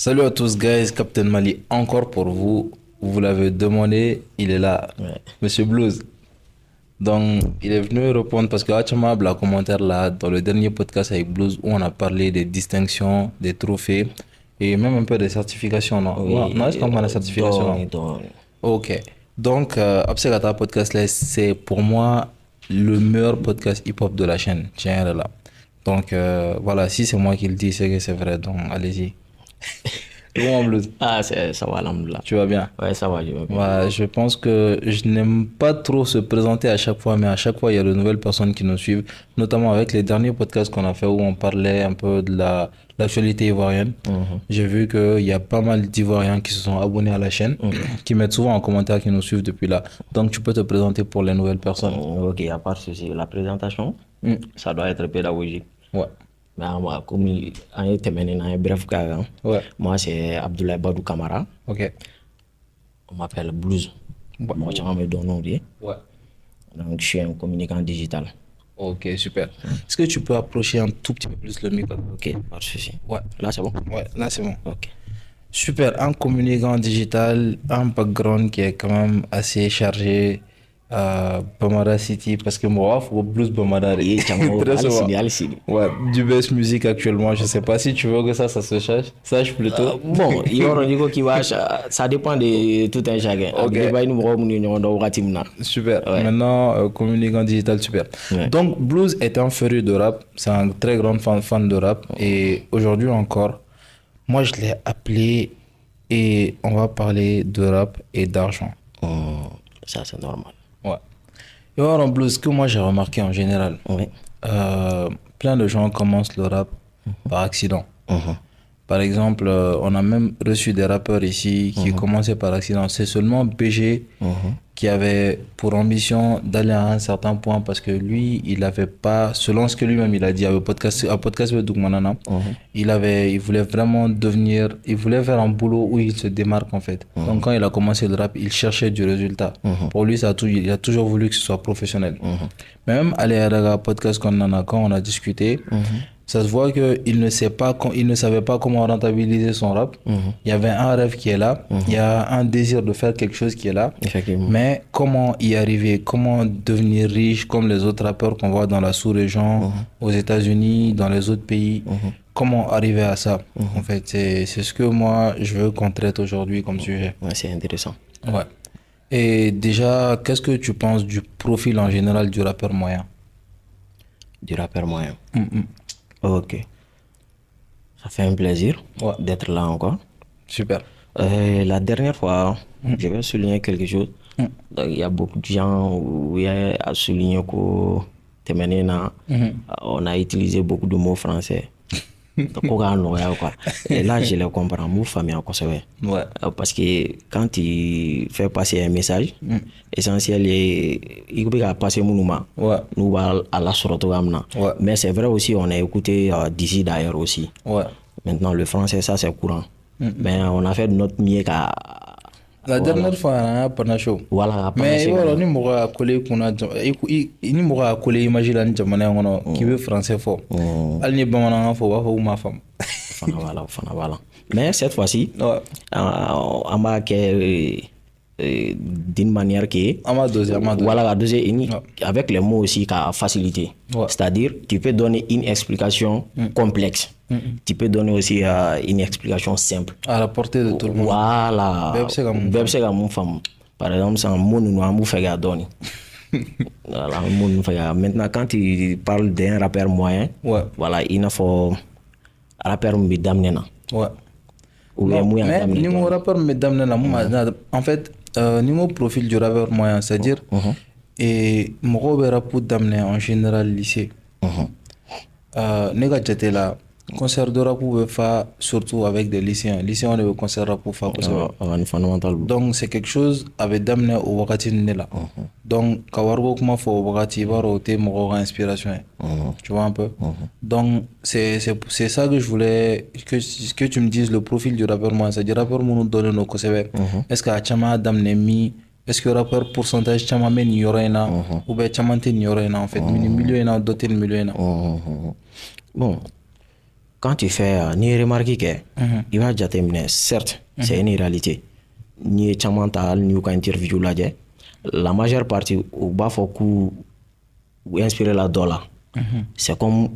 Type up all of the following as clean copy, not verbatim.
Salut à tous, guys. Captain Mali, encore pour vous. Vous l'avez demandé, il est là. Ouais. Monsieur Blues. Donc, il est venu répondre parce que Hachama a commentaire là dans le dernier podcast avec Blues où on a parlé des distinctions, des trophées et même un peu des certifications. Non, non, est-ce qu'on parle de certification? Non? Donc, Ok. Donc, Absegata Podcast, là, c'est pour moi le meilleur podcast hip-hop de la chaîne. Tiens, là. Donc, voilà, si c'est moi qui le dis, c'est que c'est vrai. Donc, allez-y. Bon, Blues. ça va, alhamdoulilah. Tu vas bien? Ouais, ça va, je vais bien. Ouais, je pense que je n'aime pas trop se présenter à chaque fois, mais à chaque fois, il y a de nouvelles personnes qui nous suivent, notamment avec les derniers podcasts qu'on a fait où on parlait un peu de l'actualité ivoirienne. J'ai vu qu'il y a pas mal d'Ivoiriens qui se sont abonnés à la chaîne, qui mettent souvent en commentaire, qui nous suivent depuis là. Donc, tu peux te présenter pour les nouvelles personnes. Ok, à part ceci, la présentation, Mm. ça doit être pédagogique. Ouais, Mais comme on est terminé dans un bref cas, hein. ouais, Moi, c'est Abdoulaye Badou Kamara. ok. On m'appelle Blues. Ouais. Moi, je me donne nom. Ouais. Donc, je suis un communicant digital. Ok, super. Est-ce que tu peux approcher un tout petit peu plus le micro? Ok, pas de souci. Ouais, Là, c'est bon? ouais, là c'est bon. Ok. Super, un communicant digital, un background qui est quand même assez chargé à Bamada City parce que moi, il faut plus Bamada. Et Très souvent. Alice. Ouais, du best music actuellement. Je sais pas si tu veux que ça se sache plutôt. Bon, il y aura un qui va, ça dépend de tout un chacun. Ok. Super. Ouais. Maintenant, communicant digital, super. Ouais. Donc, Blues est un féru de rap. C'est un très grand fan de rap. Et aujourd'hui encore, moi, je l'ai appelé et on va parler de rap et d'argent. Ça, c'est normal. Ouais. Et alors, en blues, ce que moi j'ai remarqué en général, Oui. plein de gens commencent le rap par accident. Par exemple, on a même reçu des rappeurs ici qui commençaient par accident. C'est seulement BG qui avait pour ambition d'aller à un certain point parce que lui, il n'avait pas, selon ce que lui-même il a dit à podcast de Dougmanana, il voulait vraiment il voulait faire un boulot où il se démarque en fait. Donc quand il a commencé le rap, il cherchait du résultat. Pour lui, il a toujours voulu que ce soit professionnel. Mais même à la podcast qu'on en a, quand on a discuté, ça se voit qu'il ne savait pas comment rentabiliser son rap. Il y avait un rêve qui est là, il y a un désir de faire quelque chose qui est là. Effectivement. Mais comment y arriver, comment devenir riche comme les autres rappeurs qu'on voit dans la sous-région, aux États-Unis, dans les autres pays, comment arriver à ça? En fait, c'est ce que moi je veux qu'on traite aujourd'hui comme sujet. Ouais, c'est intéressant. Ouais. Et déjà, qu'est-ce que tu penses du profil en général du rappeur moyen? Du rappeur moyen. Ok. Ça fait un plaisir Ouais. d'être là encore. Super. La dernière fois, je vais souligner quelque chose. Donc, il y a beaucoup de gens où il y a à souligner que on a utilisé beaucoup de mots français. Donc, quoi. Et là, je les comprends. Mon famille en conservé. Ouais. Parce que quand tu fais passer un message, essentiel, il peut passer mon nom. Ouais. Nous allons à la sorte. Ouais. Mais c'est vrai aussi, on a écouté d'ici d'ailleurs aussi. Ouais. Maintenant, le français, ça c'est courant. Mais on a fait de notre mieux qu'à. La dernière fois, on a pas show. Voilà, Mais voilà, ni mora collé kuna ni mora collé imagine la jamana ngono qui veut français fort. Al ni bamana fo wa fo ma femme. Voilà. Mais cette fois-ci, on va d'une manière qui voilà, la deuxième, avec les mots aussi qui a facilité. Ouais. C'est-à-dire, tu peux donner une explication complexe. Tu peux donner aussi une explication simple. À la portée de tout le monde. Voilà. Par exemple, c'est un mot nous avons fait à donner. Voilà, maintenant, quand tu parles d'un rappeur moyen, voilà, il faut un rappeur m'damnena. Ouais. Ou non, mais niveau rappeur m'damnena, en fait, niveau profil du rappeur moyen, c'est-à-dire, et mon rappeur d'amener en général lycée. Négatif là. Concert de rap pouvait faire surtout avec des lycéens. Lycéens ne concert rap pour faire fondamental. Donc c'est quelque chose avec d'amener au wakati là. Donc kawargo kuma fo wakati baro te mo inspiration. Tu vois un peu. Donc c'est ça que je voulais que tu me dises le profil du rappeur moi, c'est-à-dire rappeur nous donne nos conseils. Est-ce que a chama d'amener mi est-ce que rappeur pourcentage chama men yorena ou bien chama ten yorena en fait milieu na doté milieu na. Bon. quand tu fais ni remarqué que il va jateminɛ certes c'est une réalité ni ye caman ta hali ni y'u ka interview lajɛ la majeure partie u b'a fɔ k'u inspiré la dɔ la c'est comme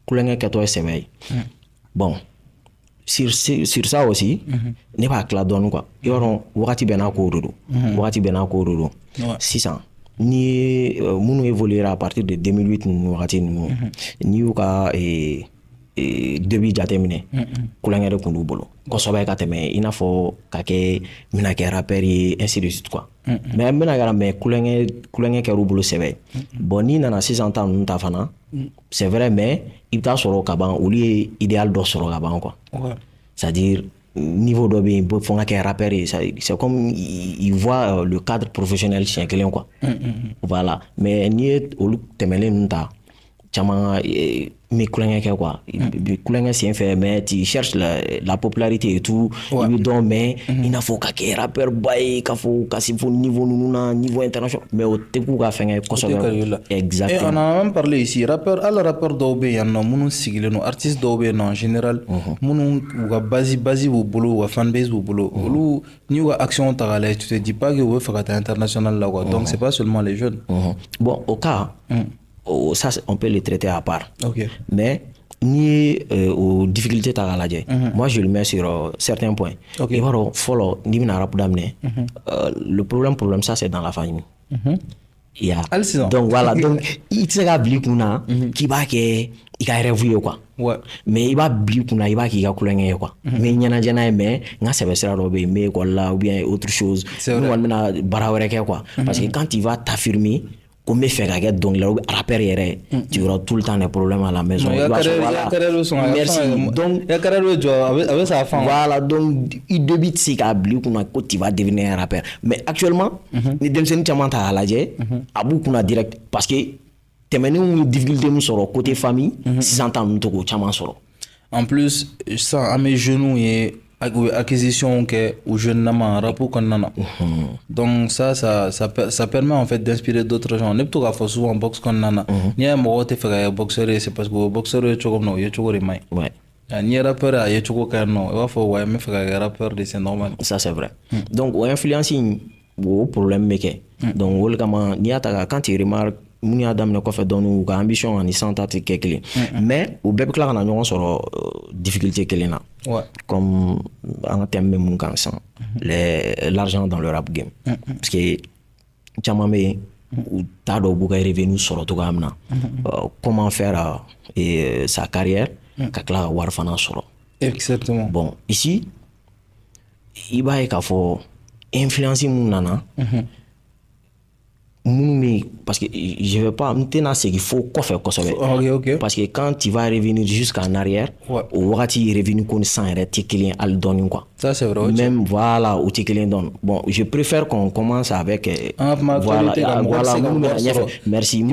kulonkɛ kɛtɔ ye sɛbɛ ye bon sur ça aussi ne b'a tila dɔɔni quoi i b'a dɔn wagati bɛɛ n'a kow de don wagati bɛɛ n'a kow de don sisan ni minnu évoluera à partir de 2008 ninnu wagati ninnu n'i y'u ka début jateminɛ kulonkɛ de tun d'u bolo kosɛbɛ ka tɛmɛ i n'a fɔ ka kɛ mina kɛ rappeur ye ainsi de suite quoi mais n bɛna kɛra mais kulonkɛ kɛr'u bolo sɛbɛ bon n'i nana sisan ta ninnu ta fana c'est vrai mais i bɛ taa sɔrɔ ka ban olu ye idéal dɔ sɔrɔ ka ban quoi c'est à dire niveau dɔ bɛ yen fo n ka kɛ rappeur ye c'est comme il voit le cadre professionnel siɲɛ kelen quoi voilà mais n'i ye olu tɛmɛlen ninnu ta caman mi kulonkɛ kɛ quoi kulonkɛ sen fɛ mais tu cherches la popularité et tout i bɛ dɔn mais i n'a fɔ ka kɛ rappeur ba ye k'a fɔ ka se fo niveau ninnu na niveau international mais o tɛ k'u ka fɛngɛ kosɛbɛ exactement. Et on a même parlé ici rappeur dɔw bɛ yan nɔ minnu sigilen don artiste dɔw bɛ yen nɔ en général minnu u ka base b'u bolo u ka fanbase b'u bolo olu n'i y'u ka action ta k'a lajɛ tu te dis pas que u bɛ fɛ ka taa international la quoi donc c'est pas seulement les jeunes. Bon au cas ça on peut le traiter à part. Mais ni aux difficultés ta k'a lajɛ moi je le mets sur certains points. I b'a dɔn fɔlɔ n'i bɛna rap daminɛ le problème ça c'est dans la famille. Donc voilà donc i tɛ se ka bila i kun na k'i b'a kɛ i ka rêve ye quoi mais i b'a bila i kun na i b'a k'i ka kulonkɛ ye quoi mais ɲɛnajɛ n'a ye mais n ka sɛbɛ sira dɔ bɛ yen n bɛ école la ou bien autre chose n kɔni bɛna baara wɛrɛ kɛ quoi parce que quand il va t'affirmer ko n bɛ fɛ ka kɛ dɔnkilidala ou bien rappeur yɛrɛ tu auras tout le temps des problèmes à la maison. Merci donc voilà donc i début tɛ se k'a bila i kunna ko tu vas devenir un rappeur mais actuellement ni denmisɛnnin caman ta k'a lajɛ a b'u kunna direct parce que tɛmɛnen ye difficulté min sɔrɔ côté famille sisan ta ninnu tɛ k'o caman sɔrɔ. En plus sisan an bɛ jeunes ye acquisition kɛ u jeune nama rap kɔnɔna na donc ça permet en fait d'inspirer d'autres gens ne bɛ to k'a fɔ souvent box kɔnɔna na n'i y'a ye mɔgɔw tɛ fɛ ka kɛ boxeur ye c'est parce que o boxeur ye cogo min na o ye cogo de man ɲi n'i ye rappeur a ye cogo ka ɲi nɔ i b'a fɔ wa n bɛ fɛ ka kɛ rappeur de c'est normal. Ça c'est vrai donc o influence in o problème bɛ kɛ donc o de kama n'i y'a ta quand tu remarques mun y'a daminɛ kɔfɛ dɔɔni u ka ambition ani sisan ta tɛ kɛ kelen mais u bɛɛ bɛ tila ka na ɲɔgɔn sɔrɔ difficulté kelen na comme an ka thème bɛ mun kan sisan l'argent dans le rap game parce que caman bɛ yen u t'a dɔn u b'u ka revenu sɔrɔ cogoya min na comment faire sa carrière ka tila ka wari fana sɔrɔ. Exactement. Bon ici i b'a ye k'a fɔ influence mun nana parce que je vais pas maintenant c'est qu'il faut quoi faire parce que quand tu vas revenir jusqu'en arrière au wagati revenu qu'on sent arrêter al donner quoi ça c'est vrai même voilà au tikelin donne bon je préfère qu'on commence avec voilà merci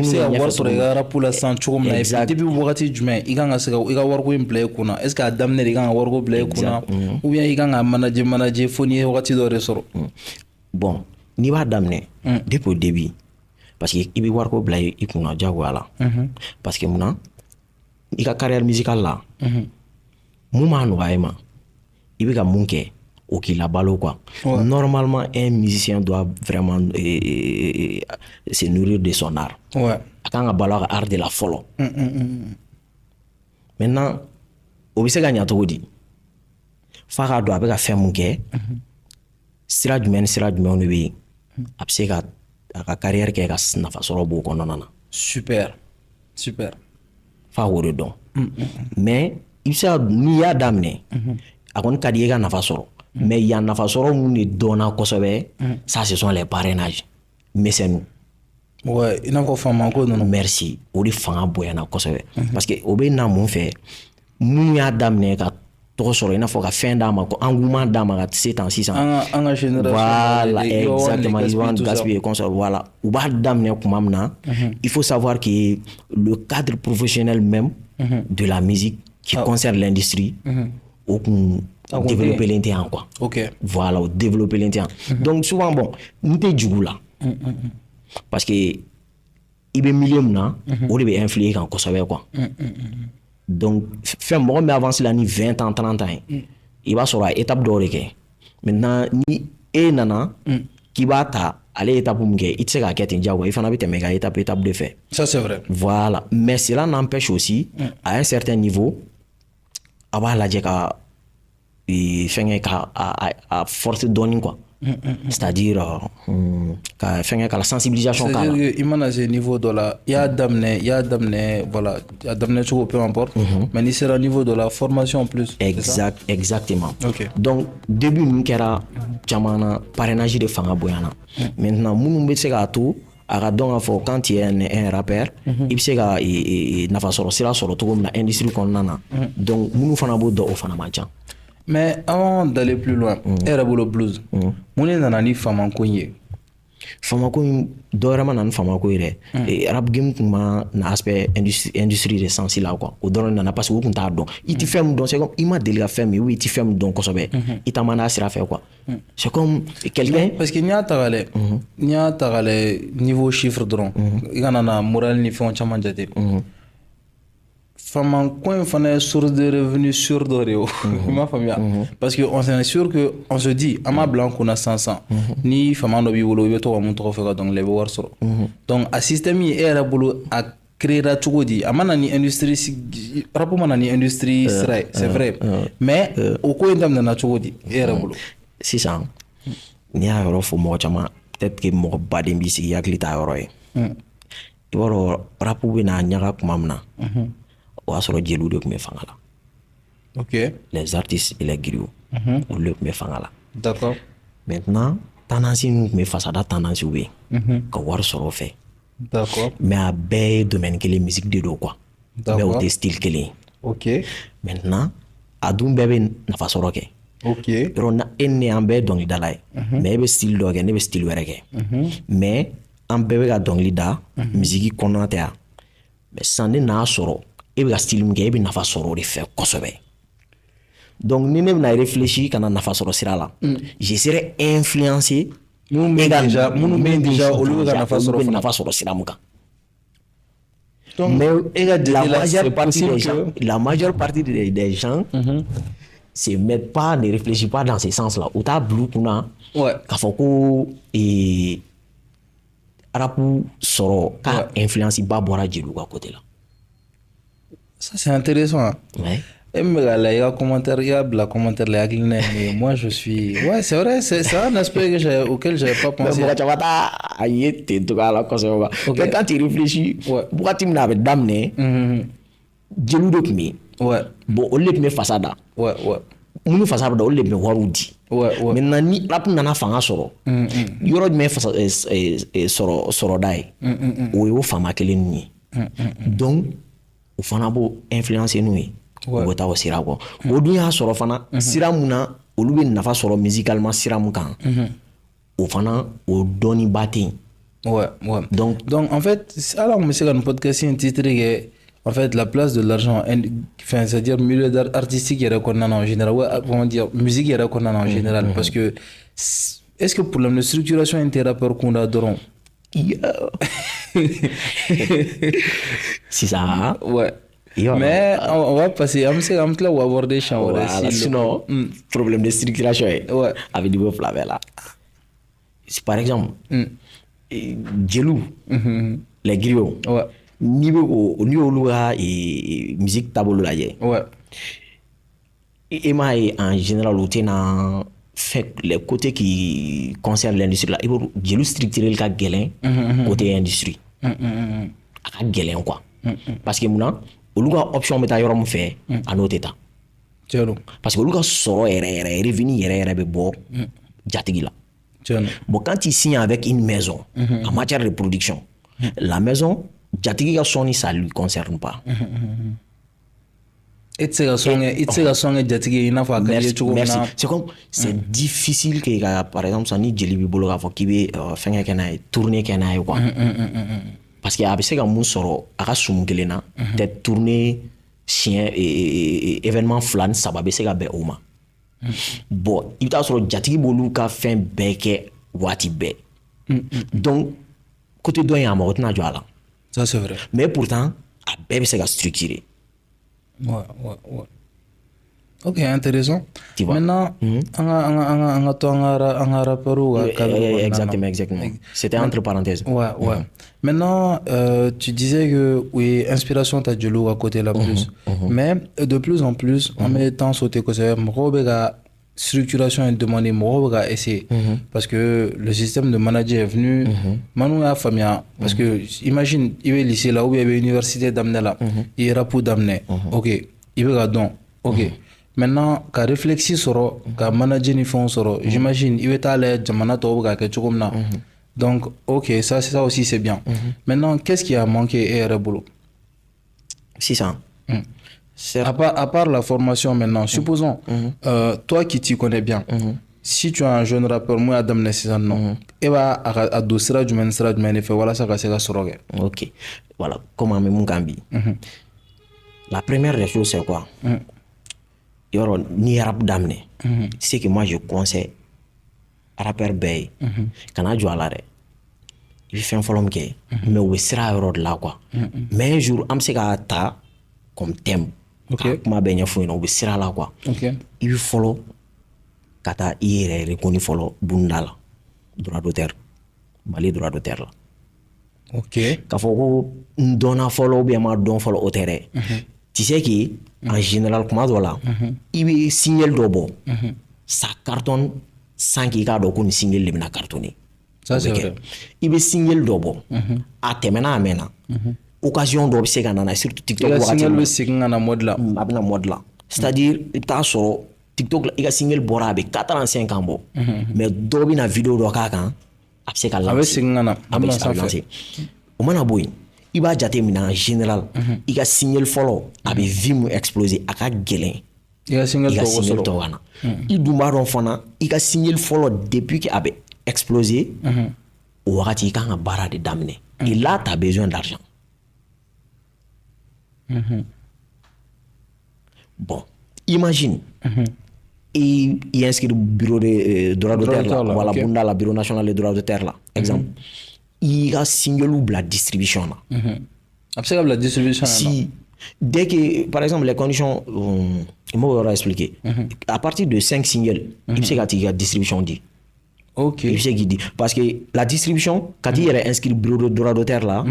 pour la sancho depuis wagati jumɛn i kan ka se ka i ka wariko in bila i kunna est-ce que a daminɛ i kan ka wariko bila i kunna ou bien i kan ka manager fo ni wagati dɔ de sɔrɔ bon n'i b'a daminɛ depuis au début parce que i bɛ wariko bila i kunna jagoya la parce que munna i ka carrière musicale la mun b'a nɔgɔya i ma i bɛ ka mun kɛ o k'i labalo quoi normalement un musicien doit vraiment se nourrir de son art a kan ka balo a ka art de la fɔlɔ maintenant o bɛ se ka ɲɛ cogo di f'a k'a dɔn a bɛ ka fɛn mun kɛ sira jumɛn ni sira jumɛnw de bɛ yen a bɛ se ka a ka carrière kɛ ka nafa sɔrɔ b'o kɔnɔna na. Super f'a k'o de dɔn mais i bɛ se ka n'i y'a daminɛ a kɔni ka di i ka nafa sɔrɔ mais yan nafa sɔrɔ mun de dɔnna kosɛbɛ ça ce sont les parrainages mécènes. Ouais i n'a fɔ faama ko ninnu. Merci o de fanga bonyana kosɛbɛ parce que o bɛ na mun fɛ mun y'a daminɛ ka tɔgɔ sɔrɔ i n'a fɔ ka fɛn d'a ma ko engouement d'a ma ka se tan sisan an ka génération voilà exactement ils vont gaspiller comme ça voilà u b'a daminɛ tuma min na il faut savoir que le cadre professionnel même de la musique qui concerne l'industrie o kun développer tɛ yan quoi voilà o développer tɛ yan donc souvent bon n tɛ jugu la parce que i bɛ milieu min na o de bɛ influer kan kosɛbɛ quoi donc fɛn mɔgɔ min bɛ avance la ni 20 ans 30 ans ye i b'a sɔrɔ a étape dɔw de kɛ maintenant ni e nana k'i b'a ta ale étape min kɛ i tɛ se k'a kɛ ten diyagoya i fana bɛ tɛmɛ i ka étape de fɛ. Ça c'est vrai. Voilà, mais cela n'empêche aussi à un certain niveau a b'a lajɛ ka fɛngɛ ka a force dɔɔni quoi. C'est-à-dire ka fɛngɛ ka la sensibilisation k'a la. C'est-à-dire i mana se niveau dɔ la i y'a daminɛ voilà a daminɛ cogo peu importe mais n'i sera niveau dɔ la formation plus. Exactement. Okay. Donc début min kɛra caman na parrainage de fanga bonyana. Maintenant minnu bɛ se k'a to a ka dɔn k'a fɔ quand tu es un rappeur i bɛ se ka nafasɔrɔ sira sɔrɔ cogo min na industrie kɔnɔna na donc minnu fana b'o dɔn o fana man ca. Mais avant d'aller plus loin, Erabolo Blues, mun de nana ni famako in ye? Famako in dɔ wɛrɛ ma na ni famako ye dɛ. Rap game tun ma na aspect industrie de sens la quoi. O dɔrɔn nana parce que u tun t'a dɔn. I tɛ fɛn min dɔn c'est comme i ma deli ka fɛn min ou i tɛ fɛn min dɔn kosɛbɛ. I taama n'a sira fɛ quoi. C'est comme quelqu'un. Parce que n'i y'a ta k'a lajɛ niveau chiffre dɔrɔn i kana na morale ni fɛn caman jate. Famako in fana ye source de revenu sûr dɔ de ye o. I m'a faamuya. Parce que on est sûr que on se dit an m'a bila an kunna sisan ni fama dɔ b'i bolo i bɛ to ka mun tɔgɔ fɛ ka dɔnkili la i bɛ wari sɔrɔ. Donc a système ye e yɛrɛ bolo a créera cogo di a ma na ni industrie rap ma na ni industrie sira ye c'est vrai mais o ko in daminɛna cogo di e yɛrɛ bolo. Sisan n'i y'a yɔrɔ fɔ mɔgɔ caman peut-être que mɔgɔ baden b'i sigi hakili t'a yɔrɔ ye. I b'a dɔn rap bɛ na ɲaga tuma min na. O y'a sɔrɔ jeliw de tun bɛ fanga la. Ok. Les artistes et les griots. Olu de tun bɛ fanga la. D'accord. Maintenant tendance ninnu tun bɛ fasada tendance bɛ yen ka wari sɔrɔ o fɛ. D'accord. Mais a bɛɛ ye domaine kelen musique de don quoi. D'accord. Mais o tɛ style kelen ye. Ok. Maintenant a dun bɛɛ bɛ nafa sɔrɔ kɛ. Ok. Yɔrɔ na e ni an bɛɛ ye dɔnkilidala ye. Mais e bɛ style dɔ kɛ ne bɛ style wɛrɛ kɛ. Mais an bɛɛ bɛ ka dɔnkili da musique kɔnɔna tɛ yan. Mais sisan ne n'a sɔrɔ e bɛ ka style min kɛ e bɛ nafa sɔrɔ o de fɛ kosɛbɛ. Donc ni ne bɛna réfléchir ka na nafa sɔrɔ sira la je serai influencé minnu bɛ déjà olu bɛ ka nafa sɔrɔ sira min kan. Mais la majeure partie des gens se mettent pas, ne réfléchissent pas dans ce sens-là. Ou t'as blue kuna k'a fɔ ko rap sɔrɔ ka influence ba bɔra jeliw ka côté la. Ça c'est intéressant. Hein? Ouais. Et il y a commentaire, il y a la commentaire là, mais moi je suis, ouais c'est vrai, c'est un aspect auquel j'avais pas pensé. Mais quand tu réfléchis, pourquoi tu m'avais damné, jeliw de tun bɛ yen. Ouais. Bon olu de tun bɛ fasada. Ouais. Minnu fasada olu de tun bɛ wariw di. Ouais. Maintenant ni rap nana fanga sɔrɔ yɔrɔ jumɛn sɔrɔda ye o ye o faama kelen ninnu ye. Donc o fana b'o influencer n'u ye u bɛ taa o sira kɔ. O dun y'a sɔrɔ fana sira mun na olu bɛ nafa sɔrɔ musicalement sira mun kan o fana o dɔnniba tɛ yen. Ouais. Donc en fait alors on se ka nin podcast in titre kɛ en fait la place de l'argent enfin c'est-à-dire milieu artistique yɛrɛ kɔnɔna na en général ouais, comment dire musique yɛrɛ kɔnɔna na en général parce que est-ce que problème de structuration in tɛ rappeur kunda dɔrɔn. C'est ça. Ouais. Mais on va passer, on va aborder champ. Sinon, problème de structuration. Ouais. Avec du beau flavel là. Par exemple, Djelou, les griots. Ouais. Niveau musique tableau là. Ouais. Et moi, en général, on fait les côtés qui concernent l'industrie là. Djelou structurel ka gelen côté industrie. A gelen quoi. Parce que maintenant, olu ka option bɛ taa yɔrɔ min fɛ a n'o tɛ taa. Parce que olu ka sɔrɔ yɛrɛ revenu yɛrɛ bɛ bɔ jatigi la. Bon quand tu signes avec une maison en matière de production, la maison jatigi ka sɔnni ça lui concerne pas. I tɛ se ka sɔn kɛ jatigi ye i n'a fɔ a ka d'i ye cogo min na. C'est comme c'est difficile que par exemple sa ni jeli b'i bolo k'a fɔ k'i bɛ fɛnkɛ kɛ n'a ye tournée kɛ n'a ye quoi. Parce que a bɛ se ka mun sɔrɔ a ka sumu kelen na peut-être tournée siɲɛ événement 2 ni 3 bɛ se ka bɛn o ma. Bon i bɛ taa sɔrɔ jatigi b'olu ka fɛn bɛɛ kɛ waati bɛɛ. Donc côté dɔ in a mɔgɔ tɛna jɔ a la. Ça c'est vrai. Mais pourtant a bɛɛ bɛ se ka structurer. Ouais. Ok, intéressant. Tu vois. Maintenant, un rapport ou Exactement. C'était entre parenthèses. Ouais. Maintenant, tu disais que oui, inspiration t'as du lourd à côté là plus. Mais de plus en plus, en mettant sauter que c'est la structuration est demandée, moi essayer parce que le système de manager est venu. Maintenant, la famille, parce que imagine, il est lycée là ou il y a l'université d'amener là, il est pour d'amener. Ok, il veut donc. Ok. Maintenant, ka réfléchir sur ka manager ni fond sur, j'imagine, il va aller jamana to ka quelque chose comme ça. Donc, ok, ça aussi c'est bien. Maintenant, qu'est-ce qui a manqué et boulot? 600. À part la formation maintenant, supposons, toi qui t'y connais bien, si tu as un jeune rappeur, moi Adam Nessisa non, et va à dossera du men fait voilà ça c'est la sorogue. Ok, voilà, comment me mon gambi. La première des choses c'est quoi? Yoro ni rap d'amener. C'est que moi je conseille rappeur bay. Kana jo ala re. Il fait un follow ke. Mais we sera yoro de là quoi. Mais un jour am se ka ta comme thème. Ok. Kuma be nya fo no we sera là quoi. Ok. Il follow kata ire reconnu follow bundala. Droit d'auteur. Mali droit d'auteur là. Ok. Ka fo ko ndona follow be ma don follow auteur. Tu sais que en général comment là il y a signal d'obo ça cartonne sans qu'il y ait aucun signal de cartonné ça c'est vrai il y a signal d'obo à temena amena occasion d'obo c'est quand surtout TikTok il y a signal de c'est quand mode là abna mode là c'est-à-dire il t'a sur TikTok il y a signal bora avec 45 ans bon mais d'obi na vidéo do kaka c'est quand avec signal avec ça au mana boy il va jate mina en général il a signal follow avec vim exploser à ka gelen il a signal to wana il dumba don fana il a signal follow depuis qu'il avait explosé au wakati kan ka bara de daminer et là tu as besoin d'argent bon imagine il y a inscrit bureau de droit d'auteur là voilà bunda la bureau national de droit d'auteur là exemple il a signalé la distribution là. Absolument la distribution. Si dès que par exemple les conditions, moi on va expliquer. À partir de 5 singles, il sait qu'il y a distribution dit. Ok. Il sait qu'il dit parce que la distribution quand il est inscrit bureau de droit d'auteur là,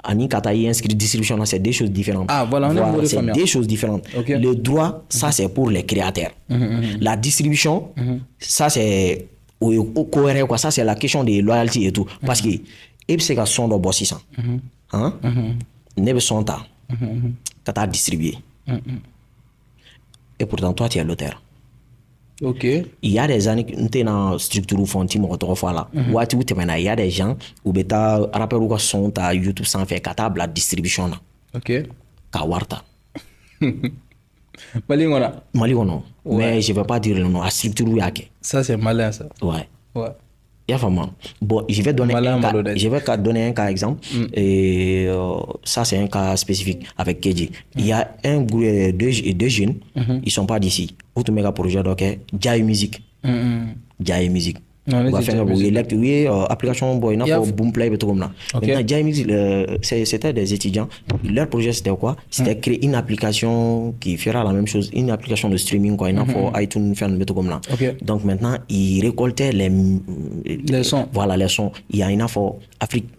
ani quand il est inscrit distribution là c'est deux choses différentes. Ah voilà, c'est deux choses différentes. Okay. Le droit ça c'est pour les créateurs. La distribution ça c'est cohérent quoi, ça c'est la question de loyauté et tout parce que et c'est que son de boss ça hein ne be son ta que tu as distribué et pourtant toi tu es l'auteur. Ok. Il y a des années que tu dans structure fonti mo to fois là wati ou il y a des gens ou beta rappeur ou son ta YouTube sans faire kata la distribution là. Ok. Ka warta Mali ngono. Mais je vais pas dire le nom à structure yake. Ça c'est malin ça. Ouais. Il y a vraiment. Bon, je vais donner un cas exemple. Et ça, c'est un cas spécifique avec KJ. Il y a deux jeunes, ils sont pas d'ici. Autre méga projet, donc, Jai Music. Jai Music. On va faire application boy pour Boomplay et tout comme là. Maintenant, Jai Music, c'était des étudiants. Leur projet, c'était quoi? C'était créer une application qui fera la même chose, une application de streaming quoi. Il y a pour iTunes faire le comme là. Donc maintenant, ils récoltaient les sons. Voilà les sons. Il y a une affaire Afrique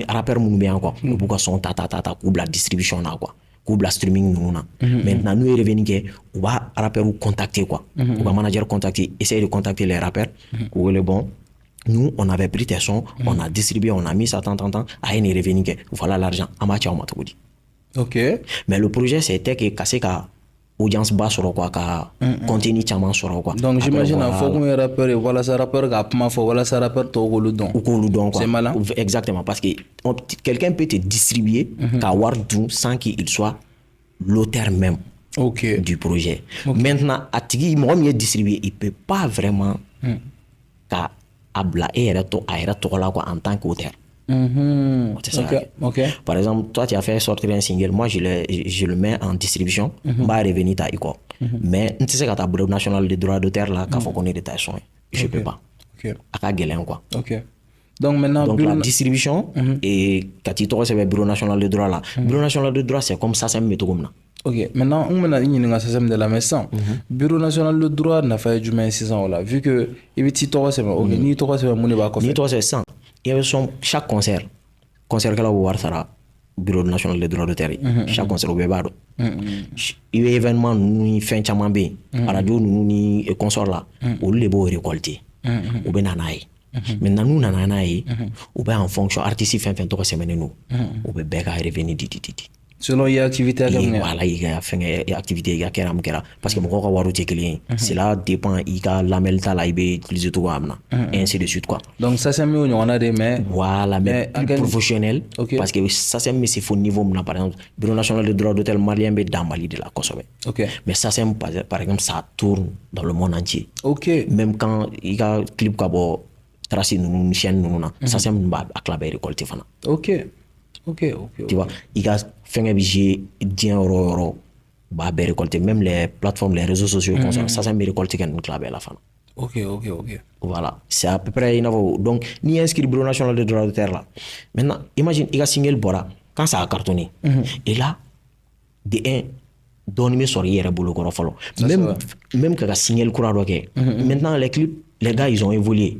rappeur bien quoi. Pourquoi son coupe la distribution là quoi. Coupe la streaming nous là. Maintenant nous revenons que on va rappeur contacter quoi. On va manager contacter, essayer de contacter les rappeurs. Ou le bon. Nous on avait pris tes sons, on a distribué, on a mis ça tant à une revenu que voilà l'argent. Amatia on m'a tout dit. Ok. Mais le projet c'était que casser ka audience basse sur quoi ka contenu chaman sur quoi. Donc j'imagine il faut qu'on rappeur et voilà ça rappeur ga pas faut voilà ça rappeur to ko ludon. C'est malin. Exactement parce que quelqu'un peut te distribuer ka war du sans qu'il soit l'auteur même du projet. Maintenant atigi moi mieux distribuer il peut pas vraiment ka abla et to là quoi en tant qu'auteur. Par exemple, toi tu as fait sortir un single, moi je le mets en distribution, bah revenir ta quoi. Mais tu sais quand tu bureau national de droit d'auteur là, quand faut qu'on ait des tâches, je peux pas. À galère quoi. Donc maintenant la distribution et quand tu trouves le bureau national de droit là, bureau national de droit c'est comme ça, c'est un méthode comme là. Ok, maintenant, on a une système de la maison. Bureau national de droit n'a fait du moins 6 ans là. Vu que il y a petit droit, c'est ok, ni droit, c'est mon ébat. Ni toi, c'est 100. Il y avait chaque concert que la voir sera bureau national de droit de terre. Chaque concert au Bébado. Il y a événement, nous, fin chamambé, à la radio, nous, ni consort là, où les beaux récoltés, ou ben anaï. Maintenant, nous, nananaï, ou ben en fonction, artistes, fin, 3 semaines, nous, ou ben béga revenir dit. Selon les activités à gagner. Voilà, il y a fait activité, il y a kéram. Parce que mon corps a waru tchékelien. Cela dépend, il y a la melta là, il peut utiliser tout amna. Et ainsi de suite, quoi. Donc, ça, c'est mieux, on a des mais. Voilà, mais plus professionnel. Parce que ça, c'est faux niveau, par exemple. Bureau national de droit d'hôtel malien, mais dans Mali de la Kosovo. Mais ça, c'est, par exemple, ça tourne dans le monde entier. Même quand il y a un clip qui a tracé une chaîne, ça, c'est à claver récolté. Ok. Tu vois, il y a fait un budget d'un euro, bah, récolter même les plateformes, les réseaux sociaux, ça, c'est récolté qu'un clave à la fin. Ok. Voilà, c'est à peu près une fois. Donc, ni inscrit le Bureau national de droit de terre là. Maintenant, imagine, il y a signé le Bora, quand ça a cartonné. Et là, de un, donner sur hier, boulot, même quand il a signé le courant, maintenant, les clips, les gars, ils ont évolué.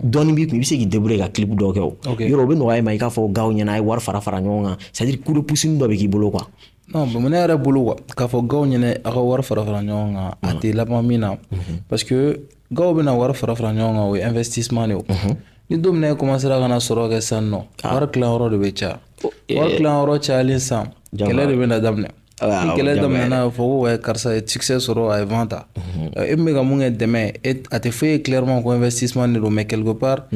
Donne mi bi se ki débrouiller ka clip do ko. Yoro be no ay may ka fo gaw nyana ay war fara nyonga. C'est-à-dire coup de poussine do be ki bolo quoi. Non, mais mon era bolo quoi. Ka fo gaw nyana aga war fara nyonga ati la mamina. Parce que gaw be na war fara nyonga o investissement ne. Ni dom na commencer à na soro ke sanno. War clan oro de becha. War clan oro cha linsan. Kele de be na damne. Quel est le domaine où vous avez un succès sur la vente? Et mais comme on est demain, a été fait clairement qu'un investissement ne mais quelque part,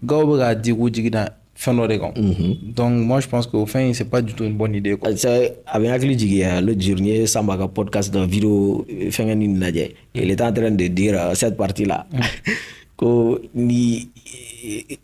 Gao a dit que tu as fait donc moi je pense qu'au fin c'est pas du tout une bonne idée. C'est avec un clic le dernier Samba podcast de vidéo fait un il est en train de dire cette partie là que ni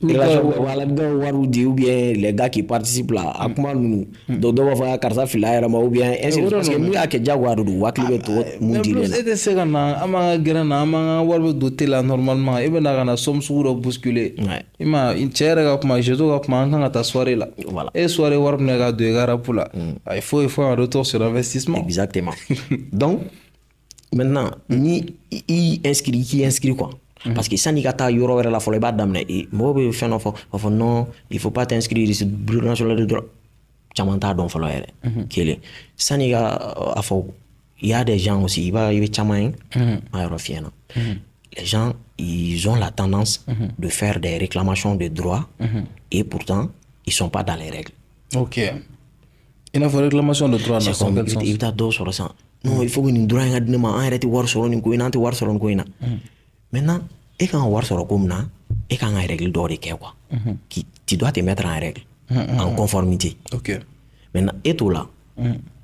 ou bien les gars qui participent là à comment nous dodo va karsa fila ou bien ainsi parce que nous a que jaguar do waklibe to mundile c'était c'est quand ama grana ama warbe doté là normalement et ben na somme sur bousculer ima in chere ga kuma je dois kuma nga ta soirée là et soirée warbe na ga de gara pour là il faut un retour sur investissement. Exactement. Donc maintenant ni qui inscrit quoi. Parce que ça n'y a pas eu la folie bas d'amener et moi je fais non il faut pas t'inscrire sur le Bureau national de droit chamanta donc faut l'air qu'il ça n'y a il y a des gens aussi il va chamain les gens ils ont la tendance de faire des réclamations de droits et pourtant ils sont pas dans les règles. Il a fait réclamation de droits dans son sens. Il t'a dos sur le sang non il faut que nous droit ngadinema arrêter war sur une coina war sur une coina. Maintenant, et quand on voit sur le commun, et quand on a règle d'or et quoi, tu dois te mettre en règle, en conformité. Maintenant, et tout là,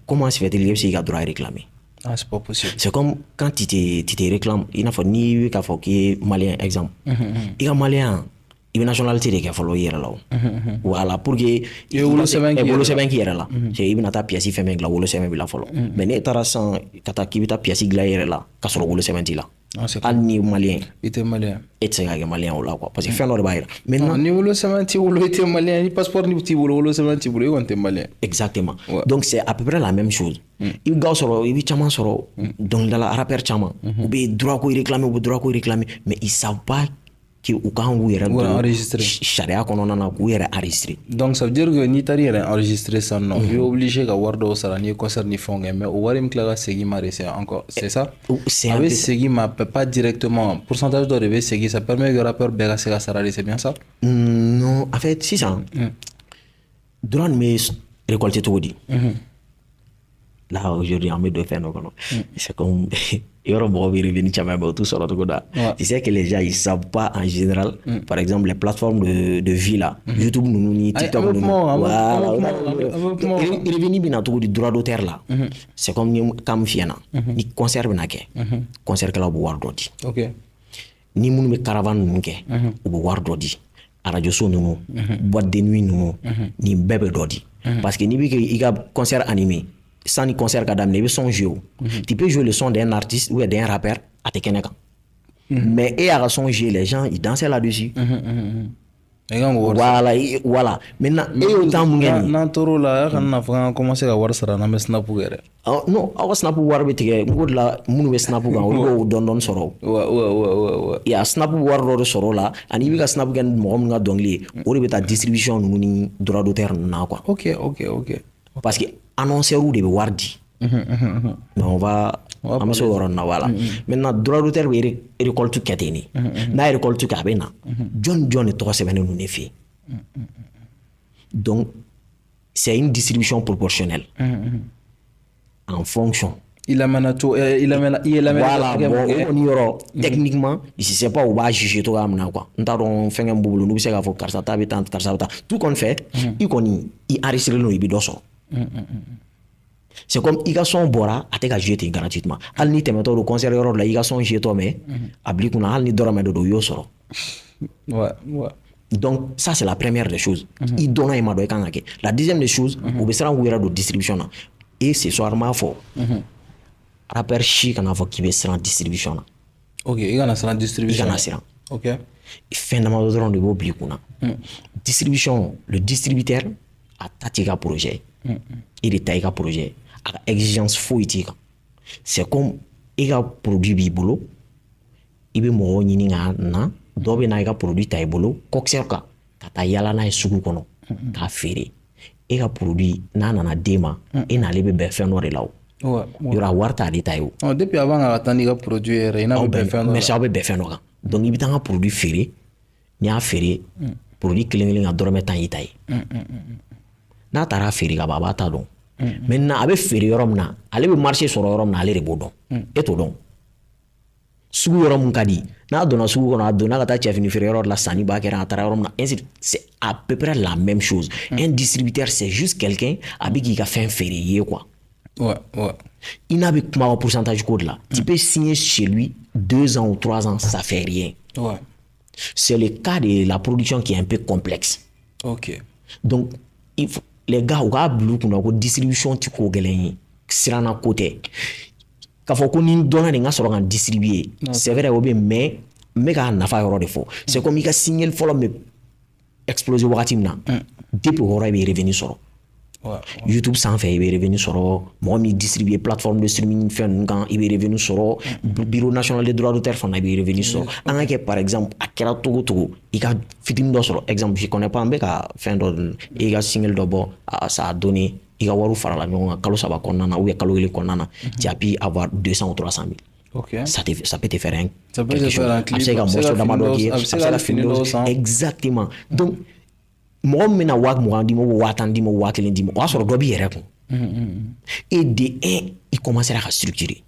comment se fait-il que tu as droit à réclamer? C'est pas possible. C'est comme quand tu te réclames, il n'a pas ni qu'à faire qui malien exemple. Il y a malien, il y a nationalité de qui a fallu là. Voilà pour que il y a qui est là. C'est il y a ta pièce fait là ou le semaine là follow. Mais n'est pas sans kata qui ta pièce glaire là, qu'à sur le semaine là. Ni malien. Il était malien. Et c'est un malien ou là quoi. Parce que fait un bail. Maintenant, ni le semaine ou le était malien, ni passeport ni petit ou le semaine ou le était malien. Exactement. Donc c'est à peu près la même chose. Il gars sur il chaman sur donc dans la rappeur chaman. Ou bien droit qu'on réclame mais ils savent pas que ou quand vous êtes enregistré charia qu'on en a vous êtes enregistré. Donc ça veut dire que ni tari est enregistré ça non. Il est obligé qu'à voir de ça ni concert ni fond mais au voir imclara segui ma c'est encore c'est ça. C'est avec segui ma pas directement pourcentage de revue segui ça permet que le rappeur bega sega sarari c'est bien ça? Non en fait si ça. Droit mais récolter tout dit. Là aujourd'hui on met de faire nos c'est comme il y aura beaucoup de revenus tout sur l'autre côté. Tu sais que les gens ils savent pas en général par exemple les plateformes de vie là YouTube nous TikTok nous voilà il revenu bien tout du droit d'auteur là c'est comme ni comme fiena ni concert na ke concert que là bu war dodi ni munu me caravane nous ke bu war dodi à radio son nous boîte de nuit nous ni bébé dodi parce que ni bi que il y a concert animé sans ni concert kadam ne son jeu tu peux jouer le son d'un artiste ou d'un rappeur à te keneka mais et à son jeu les gens ils dansaient là-dessus Voilà. Maintenant, et autant mungeni. N'an tor'o la kan na fanga commencer ka wari sara n'an bɛ snap yɛrɛ. Non, aw snap wari bɛ tigɛ n ko la minnu bɛ snap kan olu b'o dɔɔni sɔrɔ. Ouais. Il y a snap wari dɔ de sɔrɔ la ani i bɛ ka snap kɛ mɔgɔ min ka dɔnkili ye o de bɛ taa distribution ninnu ni droit d'auteur ninnu na quoi. Ok. Parce que annonceurs de bɛ wari di. Mais on va an bɛ se o yɔrɔ nin na voilà. Maintenant droit d'auteur bɛ récolte kɛ ten de. N'a ye récolte kɛ a bɛ na jɔn de tɔgɔ sɛbɛnnen ninnu de fɛ yen. Donc c'est une distribution proportionnelle. En fonction. Il amène Voilà, bon, techniquement, je sais pas où va juger toi quoi. Nous avons fait un boulot, nous savons que ça t'a tant, tout qu'on fait, il connaît, il enregistre le ibidoso. C'est comme il a son bora, a été jeté gratuitement. Al ni temeto au concert là, il a son jeté mais abli kuna al ni dorame do yo soro. Ouais. Donc ça c'est la première des choses. Il donne un mado kanake. La deuxième des choses, on sera ouvert de distribution là. Et ce soir ma fo. Rappeur chic en avoir qui veut se rendre distribution là. Ok, il y a une distribution. Il y a une ok. Finalement, nous avons oublié qu'on distribution, le distributeur a tatiga projet. Il est taïga projet. A exigence foitique. C'est comme il y a produit bibolo. Il be mo nyini na do be na il y a produit taïbolo. Coxerka. Kata yala na sugu kono. Ka fere. Il y a produit na dema. Et na lebe befen no relaw. Il y aura warta de taille. Depuis avant, on a attendu un produit. Mais ça va faire non. Donc il y a un produit ferré, il y a un ferré, produit cleaning à dormir tant y taille. N'a pas ferré à baba ta donc. Maintenant avec ferré yoromna, allez au marché sur yoromna aller rebondon. Et tout donc. Sous yorom kadi, n'a donné sous on a donné à ta chef une ferré la sani bakera à yoromna. C'est à peu près la même chose. Un distributeur c'est juste quelqu'un avec qui a fait un ferré quoi. Ouais. Il n'a pas un pourcentage code là. Tu peux signer chez lui 2 ans ou 3 ans, ça fait rien. Ouais. C'est le cas de la production qui est un peu complexe. Ok. Donc, il faut, les gars, on a une distribution qui est sur un côté. Quand on donne un sur distribuer, c'est vrai, mais c'est comme il a signé le follow mais explosé depuis qu'on est revenu sur. YouTube sans faire, il est revenu sur moi, il distribue plateforme de streaming, il est revenu sur Bureau national des droits d'auteur, il est revenu sur. Par exemple, à quel Togo, il a fait une dose. Exemple, je connais pas un mec à fin de, il a single d'abord, ça a donné, il a waru faire la maison, quand ça va connana ou il connana, tu as pu avoir 200 ou 300 000. Ok. Ça peut te faire un. Ça peut te faire un clip. Exactement. Donc moi mena wak mo andi mo watandi mo wakelen di mo wa soro do bi yere ko et de un il commencera à structurer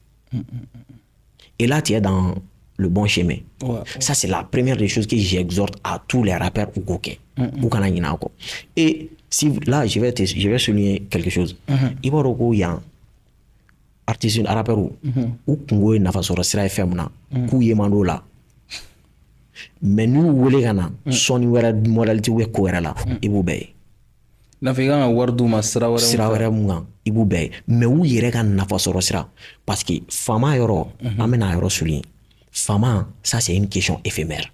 et là tu es dans le bon chemin. Ça c'est la première des choses que j'exhorte à tous les rappeurs ou koké ou kana yina ko. Et si là je vais souligner quelque chose. Il va roko ya artiste rappeur ou kungo na fa soro sira FM na ku yemando la. Mais nous voulons gana son moralité ou cohérent il vous paye. N'africain a wardou ma sera munga il vous paye. Mais où il regarde n'a pas sur sera parce que fama yoro amena yoro souligne. Fama ça c'est une question éphémère.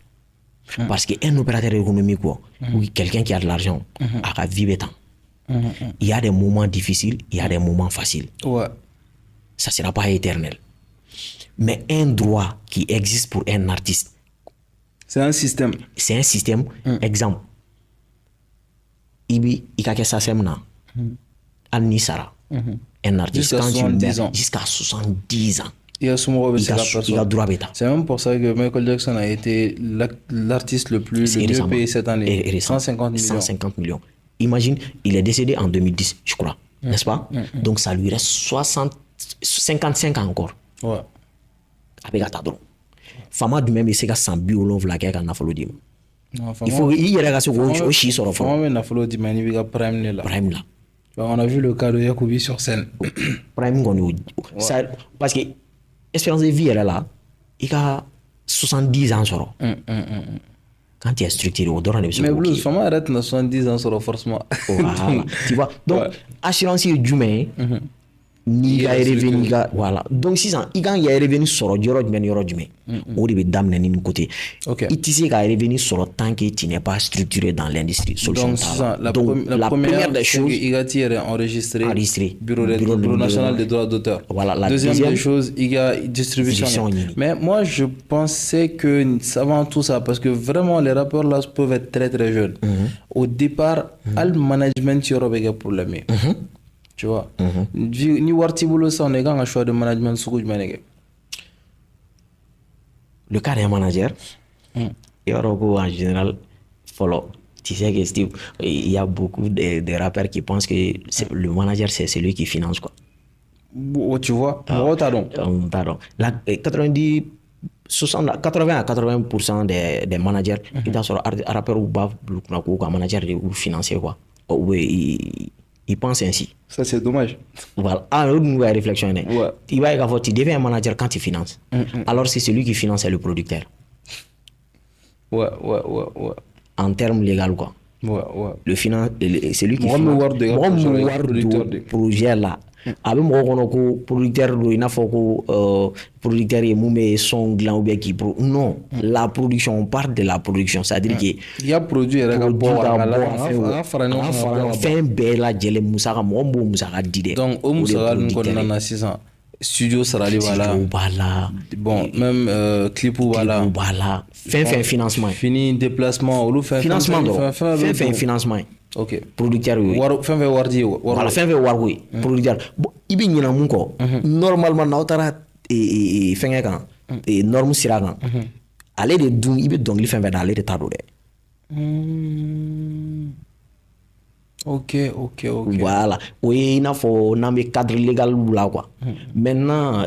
Parce que un opérateur économique ou quelqu'un qui a de l'argent a vivre temps. Il y a des moments difficiles, il y a des moments faciles. Ouais. Ça sera pas éternel. Mais un droit qui existe pour un artiste. C'est un système. C'est un système. Exemple. Il y a ça semna. Al Nisara. Un artiste jusqu'à 70 ans. Il a droit bêta. C'est même pour ça que Michael Jackson a été l'artiste le mieux payé cette année. 150 millions. Imagine, il est décédé en 2010, je crois. N'est-ce pas? Donc ça lui reste 55 ans encore. Ouais. Avec Atadron. Fama du même c'est que sans biolon vlaquer quand na follow dim. Il faut il y a la au chi sur le fond. Fama na follow dim ni biga prime là. Prime là. On a vu le cas de Yacoubi sur scène. Prime gon ça parce que espérance de vie elle est là. Il a 70 ans sur. Quand il est structuré au dehors mais blues Fama arrête na 70 ans sur forcément. Voilà. Tu vois. Donc assurance du humain n'i ka revenu voilà donc sisan i kan k'i revenu sɔrɔ yɔrɔ jumɛn ni yɔrɔ jumɛn o de bɛ daminɛ ni nin côté i tɛ se ka revenu sɔrɔ tant que tu n'es pas structuré dans l'industrie solution t'a la donc la première des choses i ka t'i yɛrɛ enregistré bureau national des droits d'auteur voilà la deuxième des choses i ka distribution mais moi je pensais que avant tout ça parce que vraiment les rappeurs là peuvent être très très jeunes au départ al management yɔrɔ bɛ kɛ problème ye tu vois ni warti bolo ça on est quand un choix de management sugu jumɛn de kɛ le cas d'un manager yɔrɔ ko en général follow tu sais que Steve il y a beaucoup de rappeurs qui pensent que le manager c'est celui qui finance quoi tu vois pardon la 80 à 80% des managers i t'a sɔrɔ rappeurs u b'a bila kunna k'u ka manager de u financer quoi ou ils pensent ainsi. Ça, c'est dommage. Voilà. Ah, nous, la réflexion. Il va y avoir, tu deviens un manager quand tu finances. Alors, c'est celui qui finance, c'est le producteur. Ouais. En termes légaux, quoi. Le finance, c'est lui qui finance. Le projet là. A bɛ mɔgɔ kɔnɔ ko producteur do i n'a fɔ ko producteur ye mun bɛ son dilan ou bien k'i non la production on parle de la production c'est à dire que il y a produit yɛrɛ ka bɔ a fara ɲɔgɔn kan fɛn bɛɛ lajɛlen musaka mɔgɔ min b'o musaka di dɛ donc o musaka ninnu kɔnɔna na sisan studio sarali b'a la bon même clip b'a la fɛn financement fini déplacement olu fɛn financement dɔrɔn fɛn financement ye ok producteur ye fɛn fɛn wari ye voilà fɛn fɛn wariko ye producteur bon i bɛ ɲinɛ mun kɔ normalement n'aw taara fɛnkɛ kan norme sira kan ale de dun i bɛ dɔnkili fɛn fɛn da ale de t'a don dɛ ok voilà o ye i n'a fɔ n'an bɛ cadre légal la quoi maintenant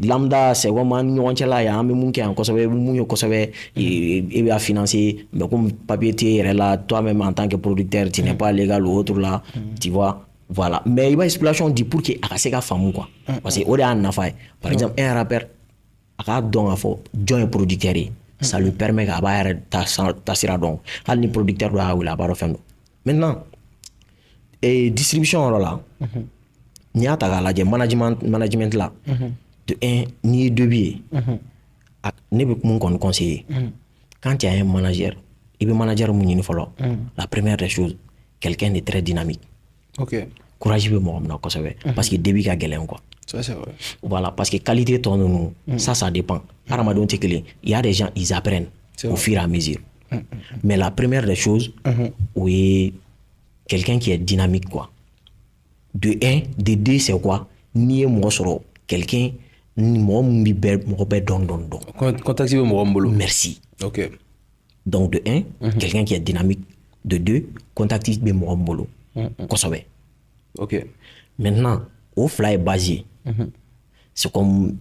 lambda c'est comme an ni ɲɔgɔn cɛla yan an bɛ mun kɛ yan kosɛbɛ mun ye kosɛbɛ e b'a financer mais comme papier t'e yɛrɛ la toi-même en tant que producteur tu n'es pas légal ou autre là tu vois voilà mais i b'a explication di pour que a ka se ka faamu quoi parce que o de y'a nafa ye par exemple un rappeur a k'a dɔn k'a fɔ jɔn ye producteur ye ça lui permet k'a b'a yɛrɛ ta sira dɔn hali ni producteur dɔ y'a wele a b'a dɔn fɛn dɔ maintenant distribution yɔrɔ la n'i y'a ta k'a lajɛ management la de un n'i ye dɔ bɛ ye ne bɛ mun kɔni conseiller quand tu as un manager i bɛ manager mun ɲini fɔlɔ la première des choses quelqu'un de très dynamique courage bɛ mɔgɔ min na kosɛbɛ parce que début ka gɛlɛn quoi ça c'est vrai voilà parce que qualité tɔ ninnu ça dépend hadamadenw tɛ kelen il y a des gens ils apprennent au fur et à mesure mais la première des choses o ye quelqu'un qui est dynamique quoi de un de deux c'est quoi n'i ye mɔgɔ sɔrɔ quelqu'un mɔgɔ min bɛ mɔgɔ bɛɛ dɔn contact bɛ mɔgɔ min bolo merci ok donc de un quelqu'un qui est dynamique de deux contact bɛ mɔgɔ min bolo kosɛbɛ ok maintenant o fila est basé c'est comme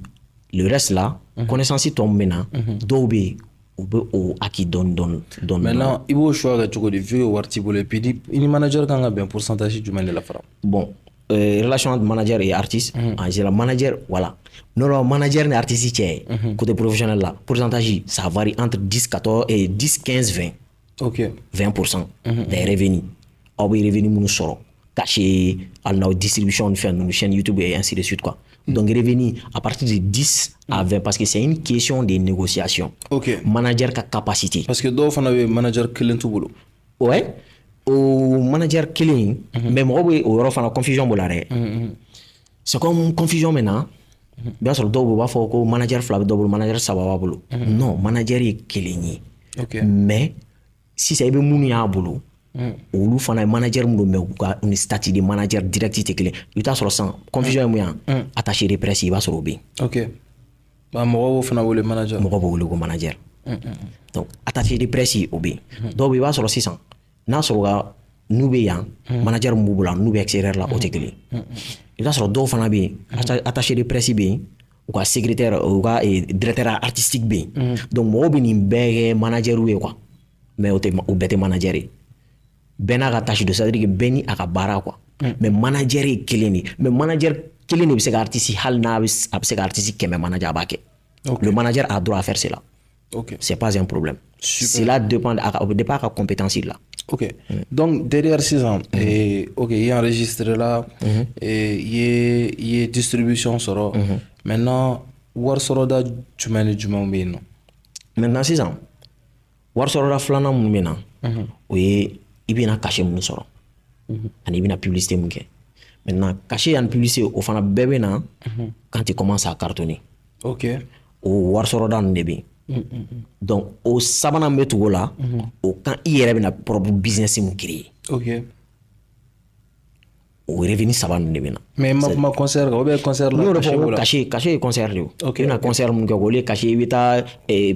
le reste là connaissance tɔ min bɛ na dɔw bɛ yen u bɛ o acquis dɔɔni maintenant i b'o choix kɛ cogo di vu que wari t'i bolo et puis i ni manager kan ka bɛn pourcentage jumɛn de la fara bon relation entre manager et artiste en général manager voilà non manager ni artiste cɛ côté professionnel là pourcentage ça varie entre 10 14 et 10 15 20 ok 20% des revenus aw bɛ revenu minnu sɔrɔ caché hali n'aw distribution ni fɛn ninnu chaîne YouTube et ainsi de suite quoi donc revenu à partir de 10 à 20 parce que c'est une question de négociation manager ka capacité parce que dɔw fana bɛ manager kelen t'u bolo ouais o manager kelen mais mɔgɔ bɛ o yɔrɔ fana confusion b'o la dɛ c'est comme confusion bɛ na i b'a sɔrɔ dɔw bɛ u b'a fɔ ko manager fila bɛ dɔ bolo manager saba b'a bolo non manager ye kelen ye mais sisan i bɛ minnu y'a bolo olu fana ye manager min don mais u ka statut de manager direct tɛ kelen i bɛ taa sɔrɔ sisan confusion ye mun ye attaché de presse i b'a sɔrɔ o bɛ yen ok mɔgɔ b'o fana wele manager mɔgɔ b'o wele ko manager donc attaché de presse o bɛ yen dɔw bɛ i b'a sɔrɔ sisan n'a sɔrɔ n'u bɛ yan manager min b'u bolo n'u bɛ extérieur la o tɛ kelen i b'a sɔrɔ dɔw fana bɛ yen attaché de presse bɛ yen u ka secrétaire u ka directeur artistique bɛ yen donc mɔgɔw bɛ nin bɛɛ kɛ manager ye quoi mais o bɛɛ tɛ manager ye bɛɛ n'a ka tâche de c'est à dire que bɛɛ ni a ka baara quoi mais manager ye kelen de mais manager kelen de bɛ se ka artiste hali n'a bɛ se ka artiste 100 manager a b'a kɛ le manager a droit à faire cela c'est pas un problème cela dépend a ka compétence la Ok. Donc, derrière 6 ans, ok, il est enregistré là, et il est distribution soro. Maintenant, war soro da jumɛn ni jumɛnw bɛ yen nɔ? Maintenant sisan wari sɔrɔla filanan minnu bɛ na o ye i bɛna cachet minnu sɔrɔ ani i bɛna publicité min kɛ. Maintenant cachet ani publicité o fana bɛɛ bɛ na quand tu commences à cartonner. Ok. O wari sɔrɔda ninnu de bɛ yen. Donc o sabanan bɛ tugu o la o kan i yɛrɛ bɛna propre business min créer. Ok. O revenu saba ninnu de bɛ na. Mais ma kuma concert kan, ou bien concert la N'o de cachet fɔ b'o la? cachet ye concert de ye o. Ok, I bɛna concert minnu kɛ k'olu ye cachet, i bɛ taa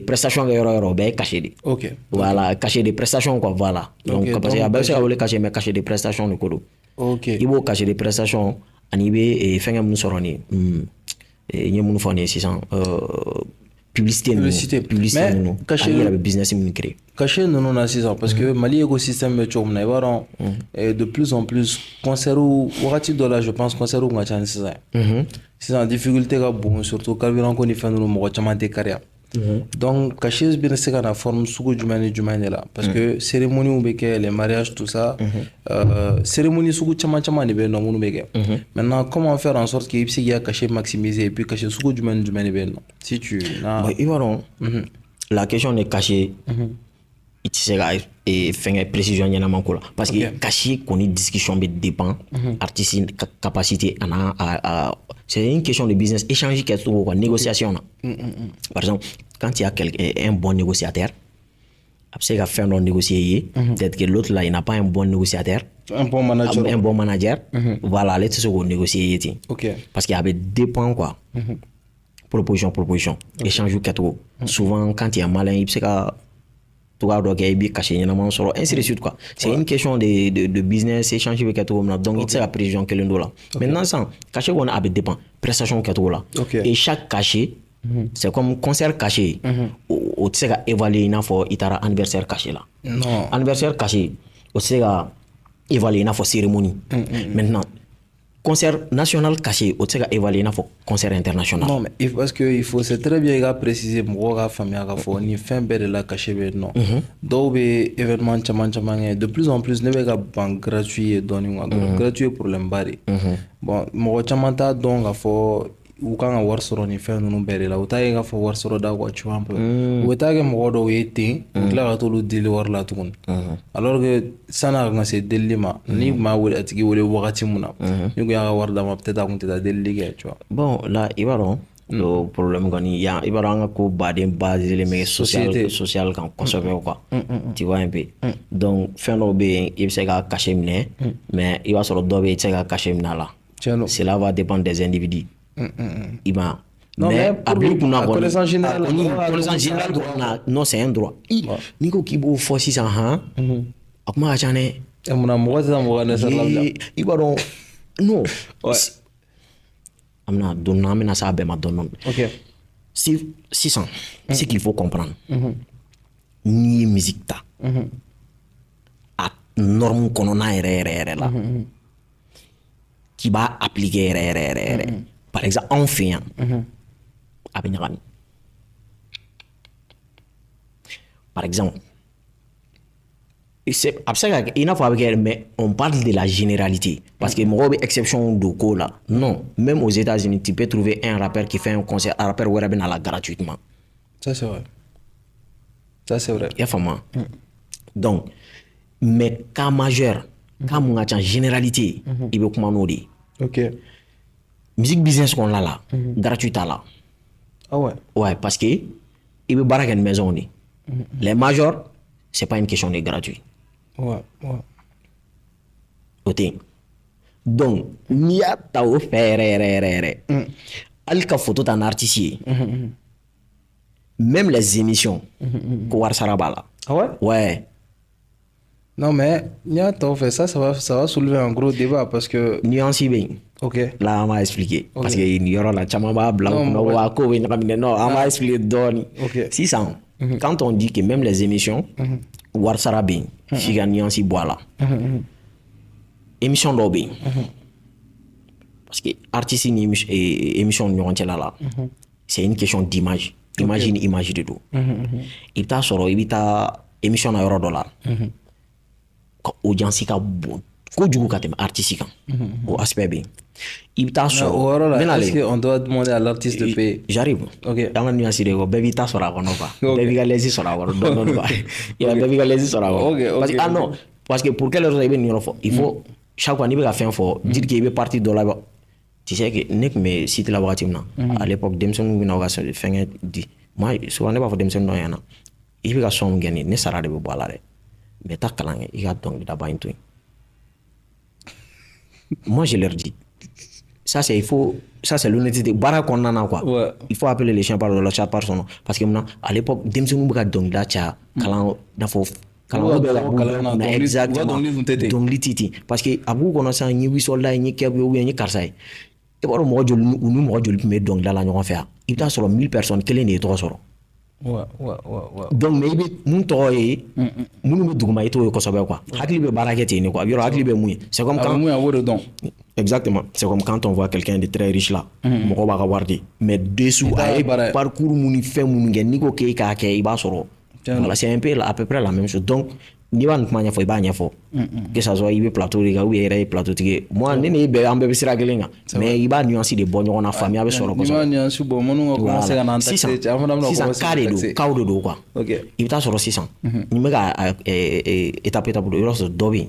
prestation kɛ yɔrɔ o yɔrɔ o bɛɛ ye cachet de ye. Ok. Voilà, cachet de prestation quoi, voilà. Donc Ok, parce que a donc bɛɛ bɛ se ka wele cachet mais cachet de prestation de ko don. Ok. I b'o cachet de prestation ani i bɛ fɛnkɛ minnu sɔrɔ nin ye n ye minnu fɔ nin ye sisan publicité Mais ninnu cachet ani i yɛrɛ bɛ business minnu créer. Cachet ninnu na sisan parce que Mali écosystème bɛ cogo min na i b'a dɔn de plus en plus concert wagati dɔ la je pense concert ka ca ni sisan ye. Sisan difficulté ka bon surtout carburant ko ni fɛn ninnu mɔgɔ caman tɛ kariya. Donc cachet bɛ se ka na forme sugu jumɛn ni jumɛn de la parce que cérémonies bɛ kɛ les mariages tout ça cérémonie sugu caman caman de bɛ yen nɔ minnu bɛ kɛ. Maintenant comment faire en sorte que i bɛ se k'i ka cachet maximiser et puis cachet sugu jumɛn ni jumɛn de bɛ yen nɔ si tu n'as. I b'a dɔn la question de cachet i tɛ se ka fɛnkɛ précision ɲɛnama ko la parce que cachet kɔni discussion bɛ dépend artiste capacité ana c'est une question de business échange kɛcogo quoi négociation na. Par exemple quand il y a un bon négociateur a bɛ se ka fɛn dɔ négocier ye peut-être que l'autre là il n'a pas un bon négociateur un bon manager voilà ale tɛ se k'o négocier ye ten parce que a bɛ dépend quoi proposition échange kɛcogo souvent quand il y a malin i bɛ se ka toga dɔ kɛ i bɛ cachet ɲɛnama sɔrɔ ainsi de suite quoi. C'est une question de business échange bɛ kɛ cogo min na donc i tɛ se ka précision kelen dɔ la. Maintenant sisan cachet kɔni a bɛ dépend prestation kɛcogo la et chaque cachet c'est comme concert cachet o tɛ se ka évaluer i n'a fɔ i taara anniversaire cachet la. Non. Anniversaire cachet o tɛ se ka évaluer i n'a fɔ cérémonie. Maintenant concert national cachet o tɛ se ka évaluer i n'a fɔ concert international. Non mais parce que il faut c'est très bien i ka préciser mɔgɔw ka faamuya k'a fɔ ni fɛn bɛɛ de la cachet bɛ yen nɔ. Dɔw bɛ événement caman caman kɛ de plus en plus ne bɛ ka ban gratuit ye dɔɔni quoi. Gratuit ye problème ba de. Bon mɔgɔ caman t'a dɔn k'a fɔ u kan ka wari sɔrɔ ni fɛn ninnu bɛɛ de la u t'a ye k'a fɔ wari sɔrɔ da quoi tu vois un peu. U bɛ taa kɛ mɔgɔ dɔw ye ten u tila ka t'olu deli wari la tuguni. Alors que san'a ka kan se delili ma ni tun b'a wele a tigi wele wagati mun na ni kun y'a ka wari d'a ma peut-être a kun tɛ taa delili kɛ tu vois. Bon là i b'a dɔn o problème kɔni i b'a dɔn an ka ko baden baselen bɛ social kan kosɛbɛ quoi tu vois un peu donc fɛn dɔw bɛ yen i bɛ se ka cachet minɛ mais i b'a sɔrɔ dɔw bɛ yen i tɛ se ka cachet minɛ a la. Cela va dépendre des individus. I b'a mais a b'i kunna kɔni connaissance générale dɔrɔn na non c'est un droit n'i ko k'i b'o fɔ sisan a kuma ka ca dɛ. Munna mɔgɔ tɛ taa mɔgɔ ka naissance labila. I b'a dɔn non an bɛna se a bɛɛ ma dɔɔni dɔɔni. Sisan ce qu'il faut comprendre n'i ye musique ta a norme kɔnɔna yɛrɛ la k'i b'a appliquer yɛrɛ par exemple anw fɛ yan a bɛ ɲagami par exemple a bɛ se ka kɛ i n'a fɔ a bɛ kɛ mais on parle de la généralité parce que mɔgɔw bɛ exception don ko la non même aux États-Unis tu peux trouver un rappeur qui fait un concert un rappeur wɛrɛ bɛ na la gratuitement. Ça c'est vrai. I y'a faamu donc mais cas majeur cas mun ka ca généralité i bɛ kuma n'o de ye. Ok. Musique business kɔnɔna la gratuit t'a la. Ah ouais. Ouais parce que i bɛ baara kɛ ni maison de les majors c'est pas une question de gratuit. Ouais. O tɛ yen donc n'i y'a ta o fɛ yɛrɛ hali ka photo ta n'artiste ye même les émissions ko wari sara b'a la. Ah ouais. Ouais. Non mais n'i y'a ta o fɛ ça va soulever un gros débat parce que nuance bɛ yen. Ok. Là, on va expliquer. Parce que il y aura la chamamba blanc, non, on va expliquer doni. Si ça, quand on dit que même les émissions, Warsarabi, Figaniansi Boala, émission d'Obi, parce que artiste et émission là, c'est une question d'image. Imagine de tout. Il t'a sorti, il t'a émission à $1. ka audience ka bon kojugu ka tɛmɛ artiste kan o aspect bɛ yen i bɛ taa sɔrɔ est-ce qu'on doit demander à l'artiste de payer? J'arrive. Ok. Dans la nuance de quoi, bébé ta sera quoi, bébé ga lazy sera quoi, non quoi. Il a bébé ga lazy sera quoi. Parce que ah non, parce que pour quelle raison il veut n'y il faut chaque fois n'y a faire fort, dire qu'il est parti de là-bas. Tu sais que nek mais si tu la vois à l'époque Demson nous n'a pas fait dit moi souvent n'est pas fait Demson non yana. Il veut que son gagner ne sera de boire là. Mais ta calangue il a donc d'abord un truc. Moi je leur dis ça c'est il faut ça c'est l'honnêteté bara konnana quoi ouais. Il faut appeler les chiens par le chat par son nom parce que maintenant à l'époque demsonu buka donc la cha kalan da fo kalan exactement donc lititi parce que abu kono sa ni wi soldat ni kebe ou ni karsay e baro mo jol nu mo jol me donc la ñoo fa il ta solo 1000 personnes kelen ni to solo ouais donc mais bi mun to yi mun mu duguma ito ko sobe quoi hakli be barakete ni quoi yoro hakli be muy c'est comme quand muy awore donc exactement c'est comme quand on voit quelqu'un de très riche là mo ba ka wardi mais dessous ay parcours mun fait mun ngen ni ko ke ka ke iba soro voilà c'est un peu à peu près la même chose donc ni ban kuma nya fo iba nya fo que ça soit ibe plateau riga ou era plateau tige moi ni be ambe be sira gelenga mais iba nuance de bon on a famille avec soro ko so ni nuance bon mon ko commencer à entendre c'est amana ko c'est carré do quoi OK il ta soro 600 ni mega étape do yoro so dobi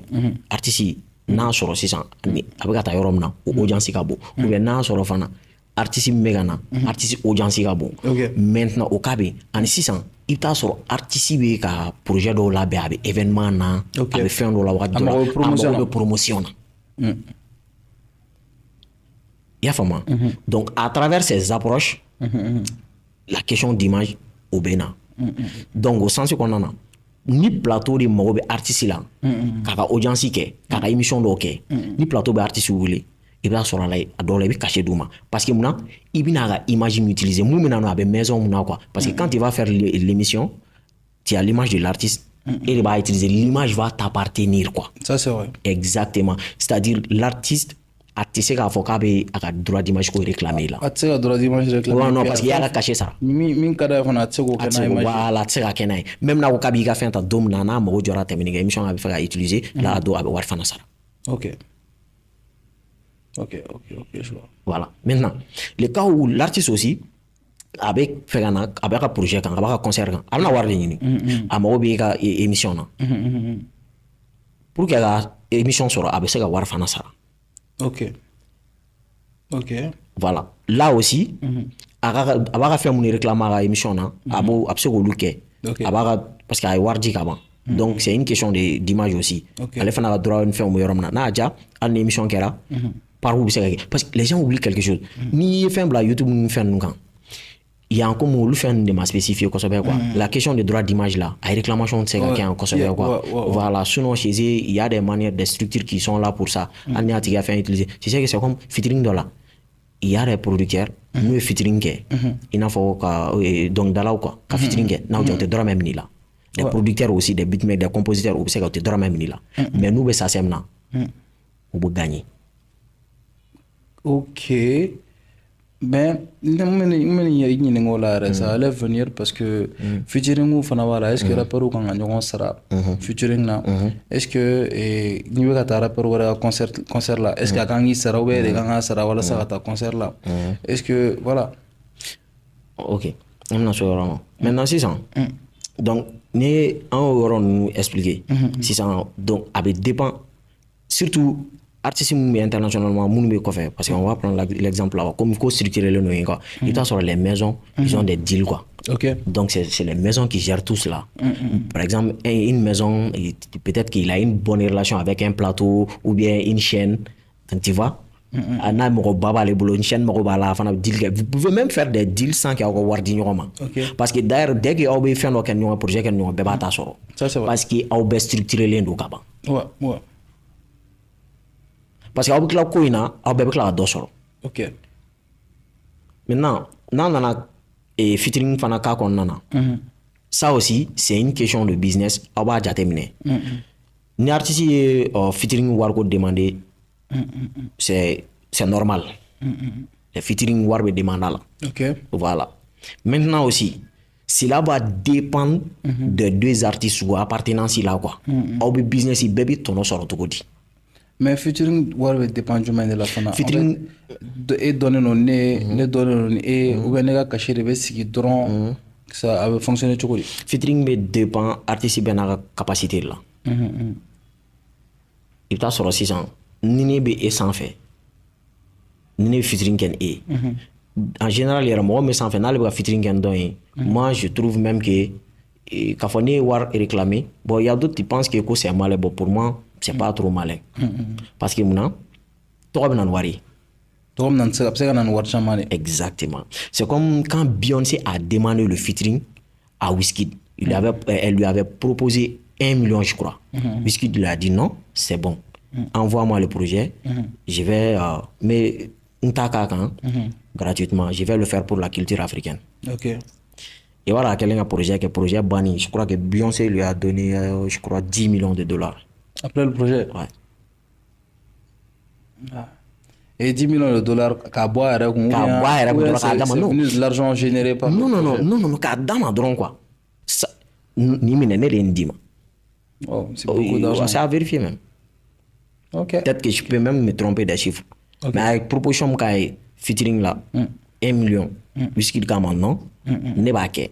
artiste n'a soro 600 ni abega ta yoro na audience ka bo ou bien n'a soro fana artiste megana artiste audience ka bon maintenant au kabe en 600 il t'a sur artiste be ka projet do la be avec événement na avec fin do la wa de promotion ya fama donc à travers ces approches la question d'image au bena donc au sens qu'on en a ni plateau de mo be artiste là kaka audience ke kaka émission do ke ni plateau be artiste wuli il va sur la do la bi caché douma parce que muna ibina ga image utiliser mu mena no abe maison muna quoi parce que quand il va faire l'émission tu as l'image de l'artiste et il va utiliser l'image va t'appartenir quoi ça c'est vrai exactement c'est-à-dire l'artiste artiste ka foka be aka droit d'image ko réclamer là atse ka droit d'image réclamer non parce qu'il y a la caché ça min kada fana atse ko kana image voilà atse ka kenai même na ko kabi ka fenta dom na mo jora terminer émission abi fa utiliser là do abi war fana ça OK, je vois. Voilà. Maintenant, le cas où l'artiste aussi, avec un projet, avec un concert, il a une émission. Pour qu'il y ait une émission sur la émission, OK. Voilà. Là aussi, il va faire une réclame à l'émission, parce qu'il y a Wardi avant. Donc c'est une question d'image aussi. Elle fait un droit de faire une émission qui est là. Par où parce que les gens oublient quelque chose. Ni fait un YouTube ni fait un il y a encore le fait de ma spécifique quoi. La question des droits d'image là, la réclamation de ces gars quoi. Voilà, sinon chez eux, il y a des manières, des structures qui sont là pour ça. On a fait utiliser. Tu sais que c'est comme featuring de là. Il y a des producteurs, nous featuring il n'a faut donc dans là quoi, featuring n'a pas de droit même ni là. Des producteurs aussi, des beatmakers, des compositeurs aussi qui ont des droits même ni là. Mais nous ça c'est maintenant. On peut gagner. OK. Ben, ça allait venir parce que featuring ou fanawala, est-ce que rappeur ou quand on sera featuring là, est-ce que ni veux que rappeur ou concert là, est-ce que quand il sera ou des gars sera voilà ça ta concert là, est-ce que voilà. OK. Maintenant 600. Donc ni on nous expliquer 600 donc avec dépend surtout artistes internationalement parce qu'on va prendre l'exemple là comme il faut structurer le nom quoi il y a sur les maisons ils ont des deals quoi donc c'est les maisons qui gèrent tout cela par exemple une maison peut-être qu'il a une bonne relation avec un plateau ou bien une chaîne tu vois une chaîne vous pouvez même faire des deals sans qu'il y ait Wardi parce que d'ailleurs dès qu'il y a un projet parce qu'il y a structuré les noms ouais parce que avec la coïna a la dosoro. OK. Maintenant, nana et featuring fanaka qu'on nana. Ça aussi, c'est une question de business. Aba jatemine. Ni artiste featuring wargo demander, c'est normal. Le featuring warbe demande là. OK. Voilà. Maintenant aussi, cela va dépendre des deux artistes ou appartenance là quoi. Au business baby ton sort tout dit. Mais featuring war be dépend du de la fana. Featuring et donner non ne donner non et ou bien ga cacher de sigi dron ça a fonctionné tout dit. Featuring me dépend artiste ben na capacité là. Il t'a sur 600 ni be et sans fait. Ni featuring ken e. En général, il y a moi mais sans fait n'a le featuring ken don. Moi je trouve même que quand on est war réclamer, bon il y a d'autres qui pensent que c'est mal bon pour moi. C'est pas trop malin. Parce que maintenant, exactement. C'est comme quand Beyoncé a demandé le featuring à Wizkid. Elle lui avait proposé 1 million, je crois. Wizkid lui a dit non, c'est bon. Envoie-moi le projet. Je vais, mais gratuitement, je vais le faire pour la culture africaine. Ok. Et voilà, quel est un projet banni. Je crois que Beyoncé lui a donné, je crois, 10 millions de dollars. Après le projet? Ouais. Ah. Et 10 millions de dollars, c'est venu de l'argent généré par... Non, kadama quoi. Oh, c'est beaucoup d'argent. C'est à vérifier même. Ok. Peut-être que je peux même me tromper des chiffres. Okay. Mais avec proposition de featuring là, 1 million, puisqu'il y a maintenant, n'est pas que.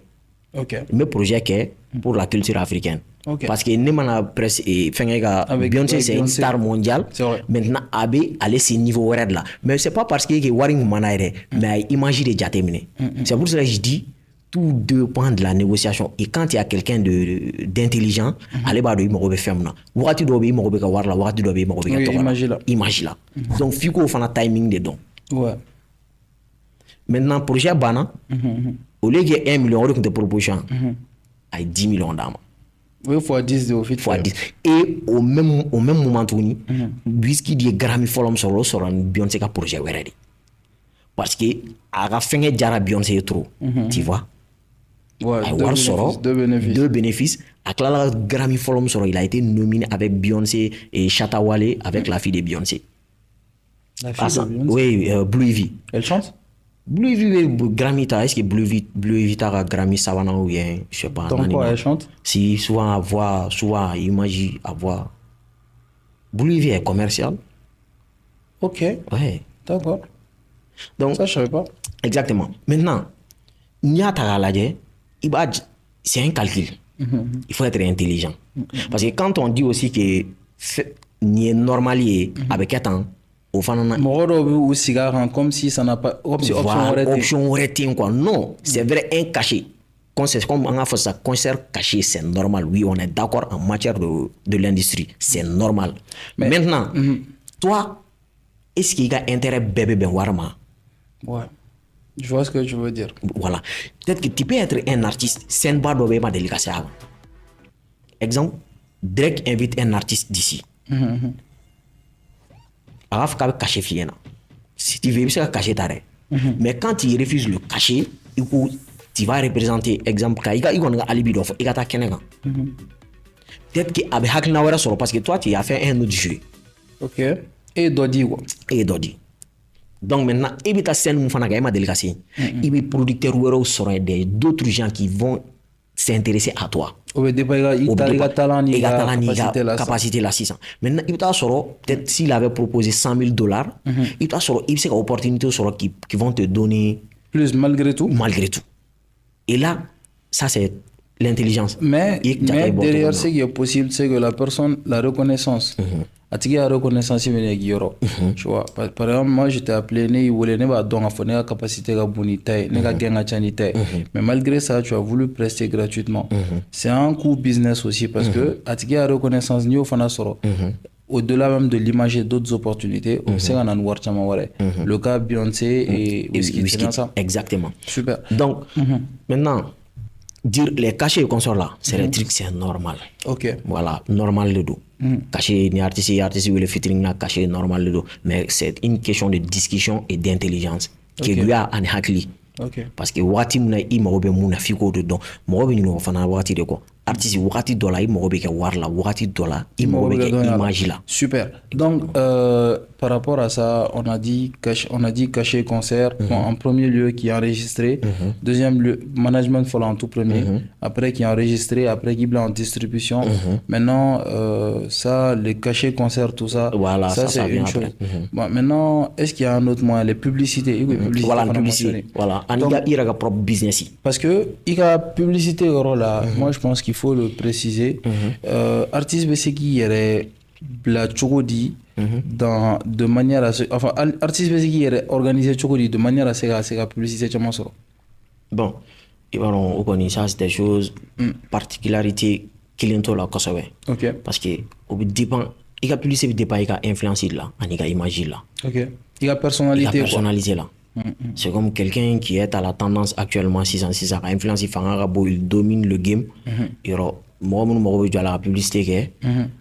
Mes projets pour la culture africaine. Parce que Nemana presse et Beyoncé c'est une star mondiale. Maintenant Abbé allait ce niveau là. Mais c'est pas parce qu'il y a Waring Manaire, mais imagine déjà terminé. C'est pour ça que je dis tout dépend de la négociation. Et quand il y a quelqu'un d'intelligent, allez bah de me faire maintenant. Wati dobi me rebeka war la wati dobi me rebeka imagine là. Donc fico fana timing dedans. Ouais. Maintenant projet bana au lieu de 1 million de proposition à 10 millions d'âmes. Oui, fois 10 de office. Fois 10. Et au même moment où Wizkid dit Grammy Forum sur un Beyoncé ka projet ready. Parce que à la fin de Jara Beyoncé est trop. Tu vois? Ouais, deux bénéfices. À la Grammy Forum sur il a été nominé avec Beyoncé et Shatta Wale avec la fille de Beyoncé. La fille de Beyoncé? Oui, Blue Ivy. Elle chante? Blue Ivy, Grammy, est-ce que Blue Ivy a Grammy Savannah ou bien, je sais pas. Donc quoi, elle chante? Si, souvent à voix, souvent imagine à voix. Blue Ivy est commercial. Ok. Ouais. D'accord. Donc, ça, je savais pas. Exactement. Maintenant, c'est un calcul. Il faut être intelligent. Parce que quand on dit aussi que ni est normal avec un temps, au fond, ou cigare comme si ça n'a pas option quoi. Non, c'est vrai un cachet. Comme on a fait ça, concert caché, c'est normal. Oui, on est d'accord en matière de l'industrie, c'est normal. Mais maintenant, toi, est-ce qu'il y a intérêt bébé ben warma? Ouais. Je vois ce que tu veux dire. Voilà. Peut-être que tu peux être un artiste, c'est un bar de ma délicatesse. Exemple, Drake invite un artiste d'ici. Alors, il faut cacher Fiena. Si tu veux, c'est cacher ta règle. Mais quand tu refuses le cachet, tu vas représenter, exemple, il y a un alibi d'offre, il y a ta kenega. Peut-être qu'il y a un hack nawara solo parce que toi, tu as fait un autre jeu. Ok. Et Dodi, quoi. Et Dodi. Donc maintenant, il y a scène où il y a ma délicatesse. Il y a producteurs ou d'autres gens qui vont s'intéresser à toi. Il y a talent, il y a capacité là 600. Maintenant, il y a peut-être s'il avait proposé $100,000, il y a une opportunité qui vont te donner plus malgré tout. Malgré tout. Et là, ça c'est l'intelligence. Mais derrière ce qui est possible, c'est que la personne, la reconnaissance. La reconnaissance, tu vois. Par exemple, moi, j'étais appelé, la capacité mais malgré ça, tu as voulu prester gratuitement. C'est un coût business aussi parce que la reconnaissance, au-delà même de l'imager d'autres opportunités, le cas Beyoncé et Wizkid. Exactement. Super. Donc, maintenant, dire les cachets qu'on sort là, c'est les trucs, c'est normal. Ok. Voilà, normal le dos. Cacher ni artiste ou le featuring na cacher normal le dos. Mais c'est une question de discussion et d'intelligence. Que lui a un hakli. Parce que wati muna i maobe muna fiko dedans. Maobe ni no fana wati de quoi. artiste wagati dɔ la i mago bɛ kɛ wari la wagati dɔ la i mago bɛ kɛ image la. Super. Donc par rapport à ça, on a dit cacher concert bon, en premier lieu qui est enregistré, deuxième lieu management follow en tout premier, après qui est enregistré, après qui est en distribution. Maintenant ça les cachets concert tout ça, voilà, ça c'est une chose. Bon, maintenant est-ce qu'il y a un autre moyen, les publicités, voilà la publicité, voilà aniga iraga propre business. Parce que il y a publicité là, moi je pense qu'il faut le préciser. Artiste c'est qui est la chogodi de manière à enfin artiste qui est organisé chogodi de manière à ce que la publicité chama soro. Bon, on connaît ça, c'est des choses particularités qui l'entourent la kosové. OK. Parce que au dépend il y a publicité dépend il y a influence là, il y a image là. OK. Il y a personnalité. Il y a personnalité là. C'est comme quelqu'un qui est à la tendance actuellement 606 à influence il domine le game. Moi, la publicité,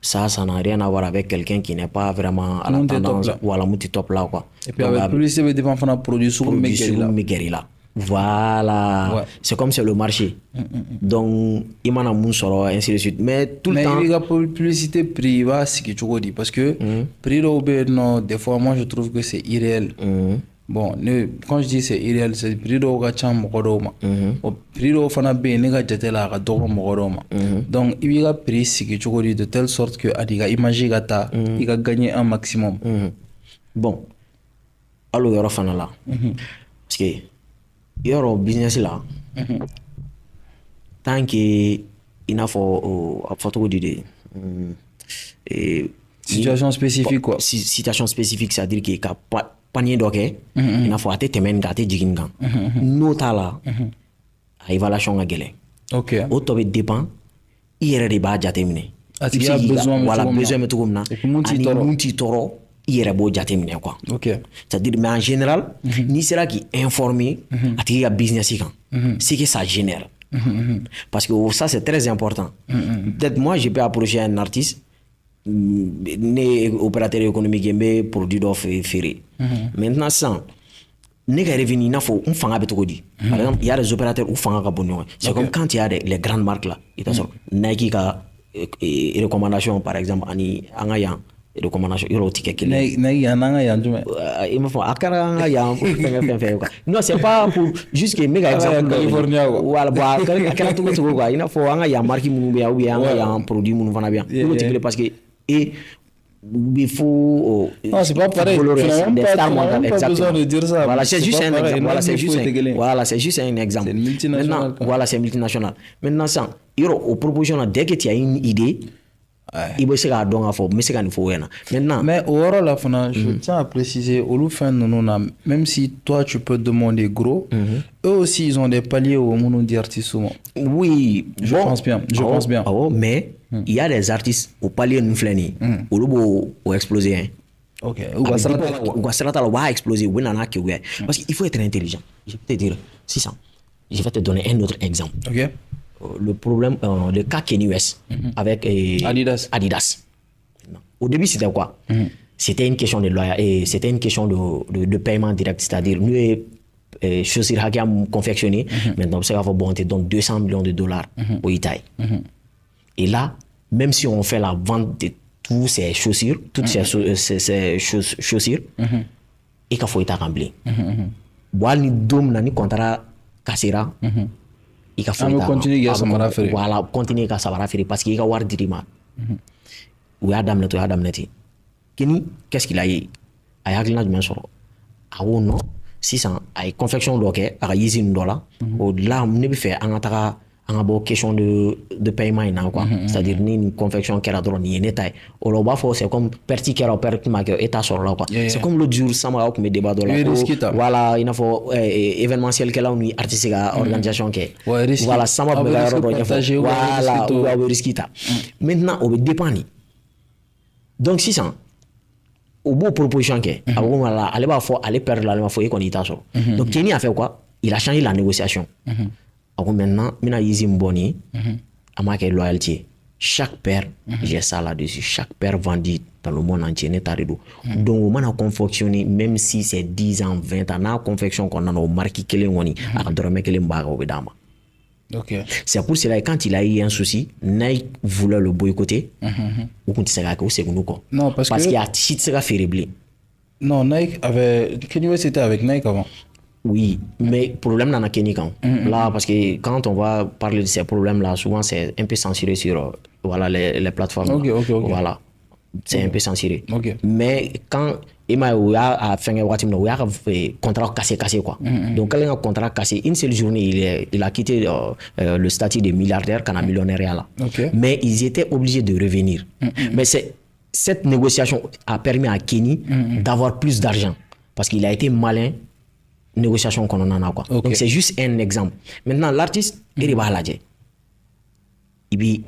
ça n'a rien à voir avec quelqu'un qui n'est pas vraiment à la tendance ou à la multi-top là. Quoi. Et puis, la publicité dépend de produit sur là. Voilà. Ouais. C'est comme c'est le marché. Donc, il m'en a mon sort, ainsi de suite. Mais tout le temps. Mais il y a publicité privée, c'est ce que tu dis. Parce que, des fois, moi, je trouve que c'est irréel. Bon, quand je dis c'est irréel, c'est prix de Ogachan Mokodoma. Prix de Fanabe, Nega Jatela, Gadoro Mokodoma. Donc, il y a prix de telle sorte que Adiga Imagigata, il a gagné un maximum. Bon, alors il y aura Fana là. Parce que, il y aura business là. Tant qu'il n'a pas de situation spécifique, quoi. Situation spécifique, c'est-à-dire qu'il n'y a pas panier d'ok il faut atte temen gate jigin kan nota la a évaluation ga gele OK o to be dépend yere de ba jate mine il y a besoin voilà besoin meto gomna munti toro yere bo jate mine quoi. OK c'est-à-dire mais en général ni sera qui informer ati ga business kan c'est que ça génère parce que ça c'est très important. Peut-être moi je peux approcher un artiste né opérateur économique et produit d'offre ferré. Maintenant ça ne ga revenu na fo on fanga betogodi. Par exemple, il y a des opérateurs où fanga ga bonno. C'est comme quand il y a les grandes marques là, il t'assure Nike ka recommandation par exemple ani anga ya recommandation euro ticket qui Nike anga ya njuma. Il me faut akara anga ya non c'est pas pour juste que méga exemple California voilà bah akara tout quoi il faut anga ya marque munu bien ou bien anga ya produit munu vana bien parce que et il faut non c'est pas pareil pas besoin de dire ça voilà c'est juste un exemple voilà c'est juste un exemple c'est multinational maintenant voilà c'est multinational maintenant ça il y a aux propositions dès que tu as une idée il faut se donc à faut mais c'est quand faut maintenant mais au rôle la fin je tiens à préciser au fin même si toi tu peux demander gros eux aussi ils ont des paliers au monde d'artistes oui je pense bien mais il y a des artistes au palier n'fleni au lobo au exploser OK ou va exploser parce qu'il faut être intelligent. Je vais te dire 600 je vais te donner un autre exemple. OK le problème le cas Kanye West avec Adidas. Au début c'était quoi? C'était une question de loyer c'était une question de paiement direct, c'est-à-dire nous chaussures Hakiam confectionnées maintenant c'est avoir bon on te donne $200 millions au Italie. Et là même si on fait la vente de toutes ces chaussures ces chaussures et qu'il faut être rempli boal ni dom na ni contrat kasira il faut continuer à samara faire voilà continuer à samara faire parce qu'il y a war dirima ou adam netti kini qu'est-ce qu'il a eu a yaglina du mensoro a wono 600 ay confection doké a usine dola au là ne bi fait en ataka en bo question de paiement quoi c'est-à-dire ni une confection qui a droit ni netail au loba fo c'est comme perti qui a perti ma que état sur là quoi c'est comme le jour samara ko me débat dola voilà il faut événementiel que là on artistique organisation que voilà sama voilà ou risquita maintenant au dépend donc 600 au beau proposition que voilà aller va faut aller perdre la faut qu'on y tasso donc Kenny a fait quoi il a changé la négociation. Maintenant, mina easy mboni, ama ke loyalty. Chaque paire, j'ai ça là-dessus. Chaque paire vendue dans le monde entier n'est pas rideau. Donc, on a confectionné, même si c'est 10 ans, 20 ans, on a confection qu'on a marqué que les woni, à dormir que les mbaga obedama. Ok. C'est pour cela que quand il a eu un souci, Nike voulait le boycotter. Ou qu'on s'est quoi. Non, parce qu'il y a shit sera fait rébler. Non, Nike avait. Kanye West était avec Nike avant. Oui, mais problème dans la Kenya quand. Là, parce que quand on va parler de ces problèmes-là, souvent c'est un peu censuré sur voilà, les plateformes. Ok. Voilà. C'est un peu censuré. Ok. Mais quand Emma a fait un contrat cassé quoi. Donc quand il a un contrat cassé, une seule journée, il a quitté le statut de milliardaire quand millionnaire là. Ok. Mais ils étaient obligés de revenir. Mais cette négociation a permis à Kenny d'avoir plus d'argent parce qu'il a été malin. Négociation qu'on en a quoi. Okay. Donc c'est juste un exemple. Maintenant l'artiste il va la il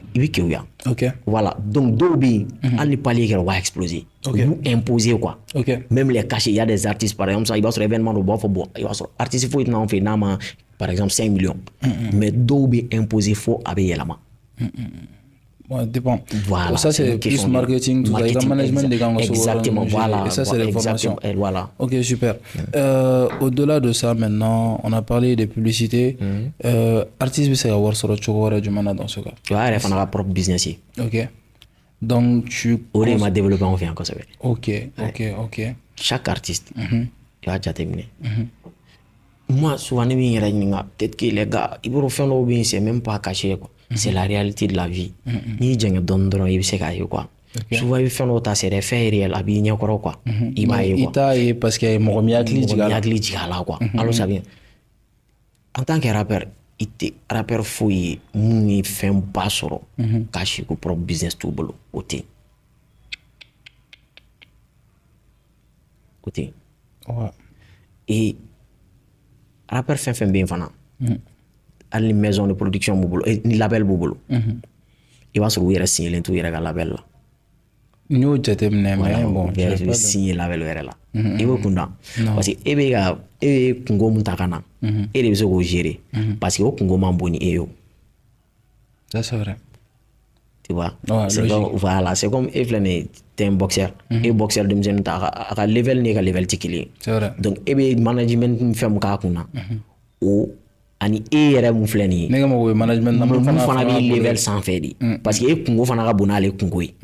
Ok. voilà. Donc Dobi on palier qui va exploser. Vous imposer quoi. Ok. Même les cachets, il y a des artistes par exemple ça il va sur événement de bon il va sur artiste faut être en fait par exemple 5 millions. Mais Dobi imposer faut avec Yelama. Ouais, dépend. Voilà, ça, c'est plus marketing, tout ça. Il y a management des gangs. Exactement, voilà. Et ça, c'est l'information. Voilà. Ok, super. Au-delà de ça, maintenant, on a parlé des publicités. Artiste, c'est avoir sur le chocolat du mana dans ce cas. Tu vois, il faut avoir propre business. Ok. Donc, tu. Aurait m'a développé en fait encore ça. Ok. Chaque artiste, il va déjà terminer. Moi, souvent, peut-être que les gars, ils vont faire le bien, c'est même pas caché quoi. C'est la réalité de la vie. Ni j'ai donné dans il sait quoi. Souvent il fait l'autre c'est des faits réels à bien quoi. Il va y quoi. Parce qu'il y a mon miagli là quoi. Alors ça vient. En tant que rappeur, il était rappeur fouille mon fait un pas sur caché pour propre business tout boulot. Côté. Ouais. Et rappeur fait bien fana. À une maison de production boubolo ni label boubolo il va se rouiller signer tout il a label là nous j'étais mais bon je signer label là il veut qu'on parce que et kungo mutakana et les autres gérer parce que au kungo mamboni et yo ça c'est vrai tu vois c'est comme voilà c'est comme Evelyn t'es un boxeur et boxeur de m'aime à level n'est qu'à level tikili c'est vrai donc et management fait mon cas kuna ou ani yɛrɛ mun filɛ nin ye ne ka mɔgɔ management na mun fana bɛ level sanfɛ de parce que kungo fana ka bon n'ale kungo ye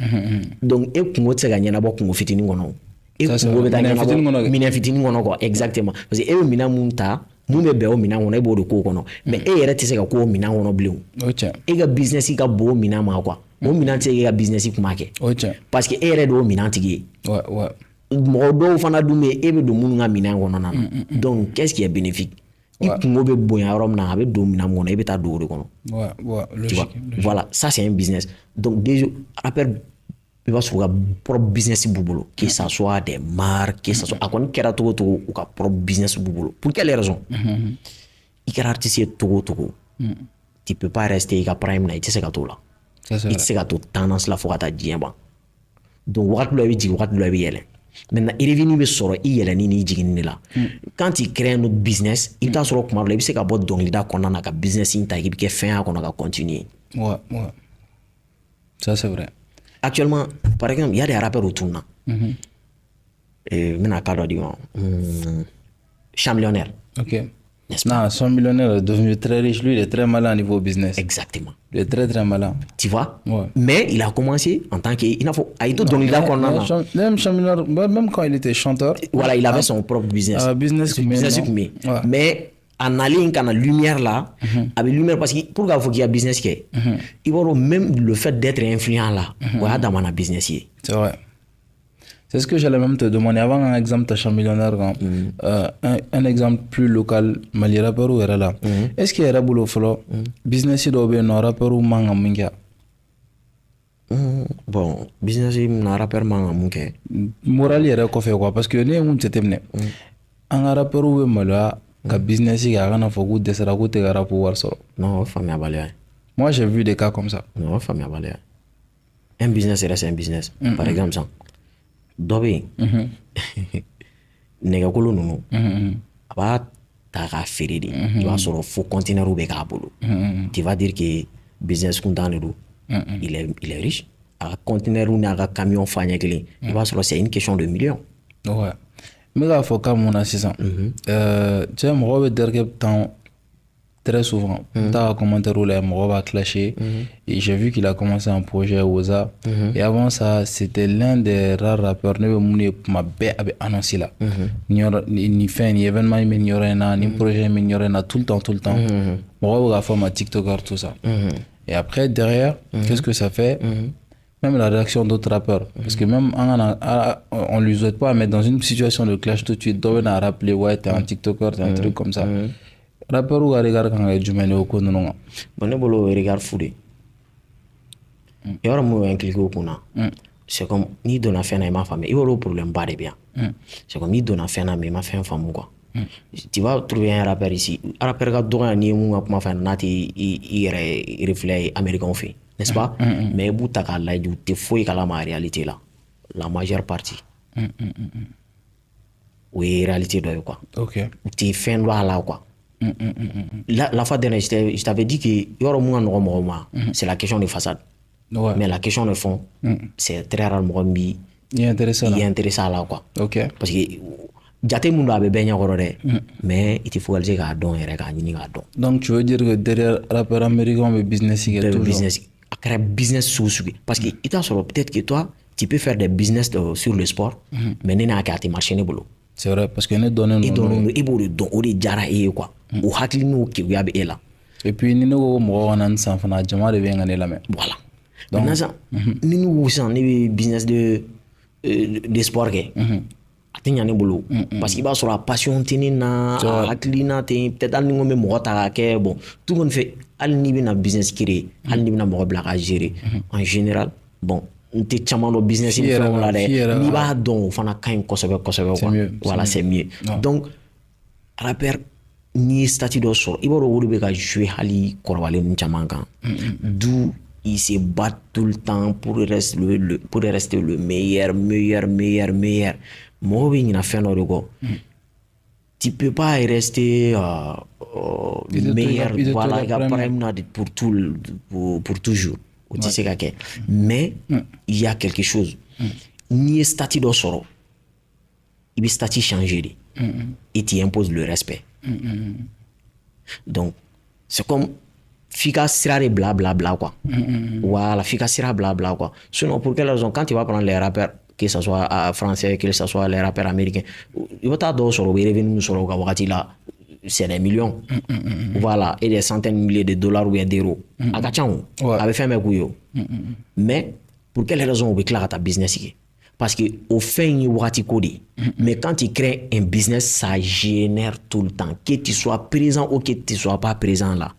donc kungo tɛ se ka ɲɛnabɔ kungo fitinin kɔnɔ kungo bɛ taa ɲɛnabɔ minɛn fitinin kɔnɔ quoi exactement parce que bɛ minɛn mun ta mun bɛ bɛn o minɛn kɔnɔ b'o de k'o kɔnɔ mais yɛrɛ tɛ se ka k'o minɛn kɔnɔ bilen ka business ka bon o minɛn ma quoi o minɛn tɛ se ka business kuma kɛ parce que yɛrɛ de y'o minɛn tigi ye mɔgɔ dɔw fana dun bɛ bɛ don minnu ka minɛn kɔnɔna na donc qu'est-ce qui est bénéfique il kungo be bonya yɔrɔ min na a bɛ don minɛn kɔnɔ i bɛ taa don o de kɔnɔ logique voilà ça c'est un business donc déjà rappeur i b'a sɔrɔ u ka propre business b'u bolo que ça soit des marques que ça soit a kɔni kɛra cogo o cogo u ka propre business b'u bolo pour quelle raison i kɛra artiste ye cogo o cogo tu peux pas rester i ka prime na i tɛ se ka t'o la i tɛ se ka to tendance la fo ka taa diɲɛ ban donc wagati dɔ i bɛ jigin wagati dɔ i bɛ yɛlɛ maintenant revenu bɛ sɔrɔ i yɛlɛni ni jiginni de la quand tu crées un autre business i bɛ taa sɔrɔ kuma dɔ la i bɛ se ka bɔ dɔnkilida kɔnɔna na ka business in ta i bɛ kɛ fɛn y'a kɔnɔ ka continuer ça c'est vrai actuellement par exemple il y a des rappeurs autour na n bɛna cas dɔ di ma Champ Millionnaire non, son millionnaire est devenu très riche. Lui, il est très malin au niveau business. Exactement. Il est très, très malin. Tu vois? Mais il a commencé en tant que... Il faut... Même quand il était chanteur... Voilà, il avait son propre business. Business mais en allant dans la lumière là, avec lumière, parce que pour qu'il y ait un business, il va même le fait d'être influent là, il va dans un business. C'est vrai. C'est ce que j'allais même te demander. Avant un exemple, tu as Champ Millionnaire, un exemple plus local, Mali rappeur ou là. Est-ce qu'il y a un boulot follow business ou un rappeur ou manga minga? Bon, business ou un rappeur manga minga. Moral y a quoi parce que nous, on s'est amené. Un rappeur ou un mala, ka business y a rien à faire goût de ça goût de rap ou warso. Non, famille à balayer. Moi, j'ai vu des cas comme ça. Non, famille à balayer. Un business reste un business. Par exemple, ça. Dɔ bɛ yen nɛgɛkolo ninnu a b'a ta k'a feere de i b'a sɔrɔ fo conteneur bɛ k'a bolo tu vas dire que business kuntan de don il est riche a ka conteneur n'a ka camion fa ɲɛ kelen i b'a sɔrɔ c'est une question de millions. Ouais. n bɛ k'a fɔ ka mun na sisan cɛ mɔgɔw bɛ dɛrɛkɛ très souvent. Dans un commentaire où les mots va clasher. Et j'ai vu qu'il a commencé un projet Oza. Et avant ça, c'était l'un des rares rappeurs qui m'a annoncé là. Ni fait ni événement, ni rien, ni projet, ni rien, tout le temps. Moi, j'ai fait ma TikToker, tout ça. Et après, derrière, qu'est-ce que ça fait? Même la réaction d'autres rappeurs. Parce que même on ne lui souhaite pas mettre dans une situation de clash tout de suite. On a rappelé, ouais, t'es un TikToker, t'es un truc comme ça. Rappeur ou regard quand il y a du au coup, non. Bon, on regarde fou. Il y a un clic au coup. C'est comme, ni donne affaire à ma famille. Il y a un problème pas de bien. C'est comme, ni donne affaire à ma femme, quoi. Tu vas trouver un rappeur ici. Un rappeur qui a droit à ma femme, il reflète américain fait. N'est-ce pas? Mais vous t'as là, tu fouilles à la réalité là. La majeure partie. Oui, réalité de quoi. Ok. Tu fais un là quoi. La fois dernière, je t'avais dit que y aura c'est la question de façade. Ouais. Mais la question de fond, c'est très rarement mis. Il est intéressant. Il est intéressant là quoi. Ok. Parce que jate mundu a bɛ bɛɛ ɲɛkɔrɔ dɛ mais il te faut k'a dɔn yɛrɛ k'a ɲini k'a dɔn. Donc tu veux dire que derrière rappeur américain bɛ business kɛ toujours. Business a kɛra business sugu parce que i t'a sɔrɔ peut-être que toi tu peux faire des business sur le sport mais ne n'a kɛ a tɛ marcher ne bolo. C'est vrai parce que ne dɔnnen i dɔnnen i b'o de dɔn o de diyara e ye quoi o hakili n'o keguya bɛ e la. Et puis ni ne ko mɔgɔ kana n san fana jama de bɛ n ka ne lamɛn. Voilà. Maintenant sisan ni ne ko sisan ne bɛ business de sport kɛ a tɛ ɲa ne bolo parce que i b'a sɔrɔ a passion tɛ ne na a hakilina tɛ peut-être hali ni n ko n bɛ mɔgɔ ta k'a kɛ bon tout kɔni fɛ hali n'i bɛna business créer hali n'i bɛna mɔgɔ bila k'a gérer en général bon n tɛ caman dɔn business ni fɛnw la dɛ n'i b'a dɔn o fana ka ɲi kosɛbɛ kosɛbɛ quoi voilà c'est mieux donc rappeur n'i ye statut dɔ sɔrɔ i b'a dɔn o de bɛ ka jouer hali kɔrɔbalen ninnu caman kan d'où il se bat tout le temps pour rester le meilleur. Moi, je tu peux pas rester meilleur, voilà, pour toujours. Mais il y a quelque chose. Ni statut de soro, il y a statut changé et tu imposes le respect. Donc, c'est comme fika sira de bla quoi. Voilà, fika sira bla quoi. Sinon, pour quelle raison, quand tu vas prendre les rappeurs, que ce soit français, que ce soit les rappeurs américains, il va t'adorer sur le revenu sur le Kawakati là, c'est des millions. Voilà, et des centaines de milliers de dollars ou bien d'euros. Akachan, avec fait mes couilles. Mais, pour quelle raison on veut clair à ta business? Parce que au fait, il y a mais quand tu crées un business, ça génère tout le temps. Que tu sois présent ou que tu ne sois pas présent là,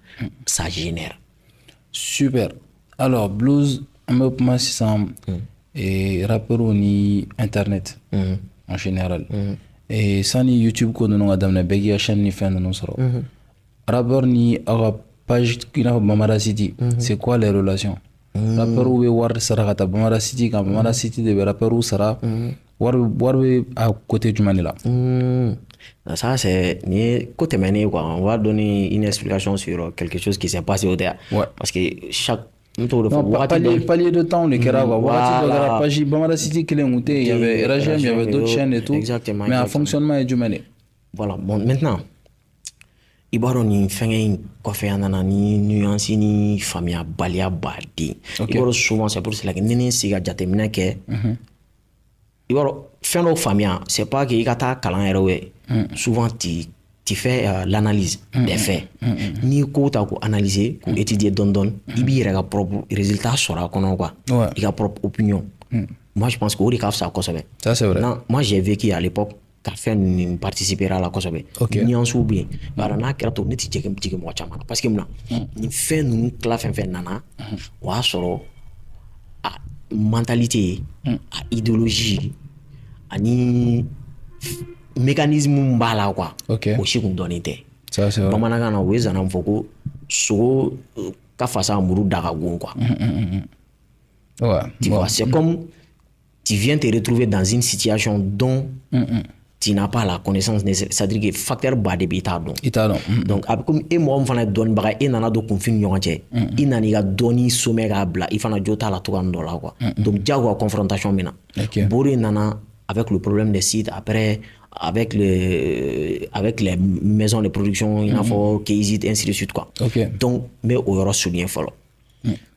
ça génère. Super. Alors, blues, on me commence sans et rappeur ni internet en général. Et ça ni YouTube qu'on nous a donné, begi chaîne ni fin de nous sera. Rappeur ni page qui n'a pas Bamara City. C'est quoi les relations? Rappeur ou war sera à Bamara City quand Bamara City de rappeur ou sera war à côté du Manila. Ça c'est côté Mané quoi. On va donner une explication sur quelque chose qui s'est passé au terre. Parce que chaque palier de temps, les Karawa, il y avait Rajem, il y avait d'autres chaînes et tout. Exactement. Mais un fonctionnement est du Mané. Voilà, bon, maintenant, il y a une fin de ni nuance ni famille balia badi. Il y a souvent, c'est pour cela que Nene Siga Jatemina ke. Il y a fin de famille, c'est pas que il y a ta calan souvent tu fais l'analyse des faits. Ni ko ta ko analyser, ko étudier don, il y a propre résultat sur la quoi. Il y a propre opinion. Moi je pense que ça ça c'est vrai. Non, moi j'ai vécu à l'époque qu'a fait participer à la Kosobe. Nuance ou bien. Bara na kerato neti jege mo chama parce que mna ni fait nous claf fait nana wa soro a mentalité, a idéologie, ani mécanisme mbala quoi. Aussi qu'on donne été. Ça c'est vrai. Bamanaga na weza na mfoko so ka fasa muru daga gon quoi. Ouais. Tu vois, c'est comme tu viens te retrouver dans une situation dont tu n'as pas la connaissance nécessaire. C'est-à-dire que facteur bas de bêta donc comme et moi on va donner baga et nana do confin nyonche il nani ga doni somega bla il fana jota la to quoi. Donc diago confrontation mina. Bori nana avec le problème des sites après avec les maisons de production, il y a fort Kizit, ainsi de suite, quoi. Donc, mais au yoro souligner follow.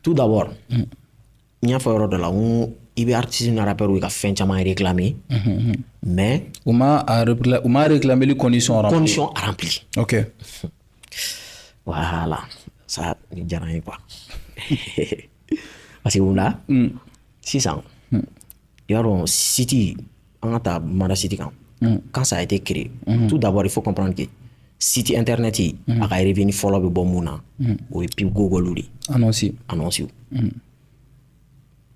Tout d'abord, il y a fort de là où il y a artiste n'a rapport où il a fait un réclamé, mais on m'a réclamé les conditions remplies. Ok. Voilà, ça, il y a rien quoi. Parce que là, 600. Il y a un site, on a un site quand ça a été créé. Tout d'abord, il faut comprendre que site internet, il a revenu follow le bon mouna, ou puis Google annonce.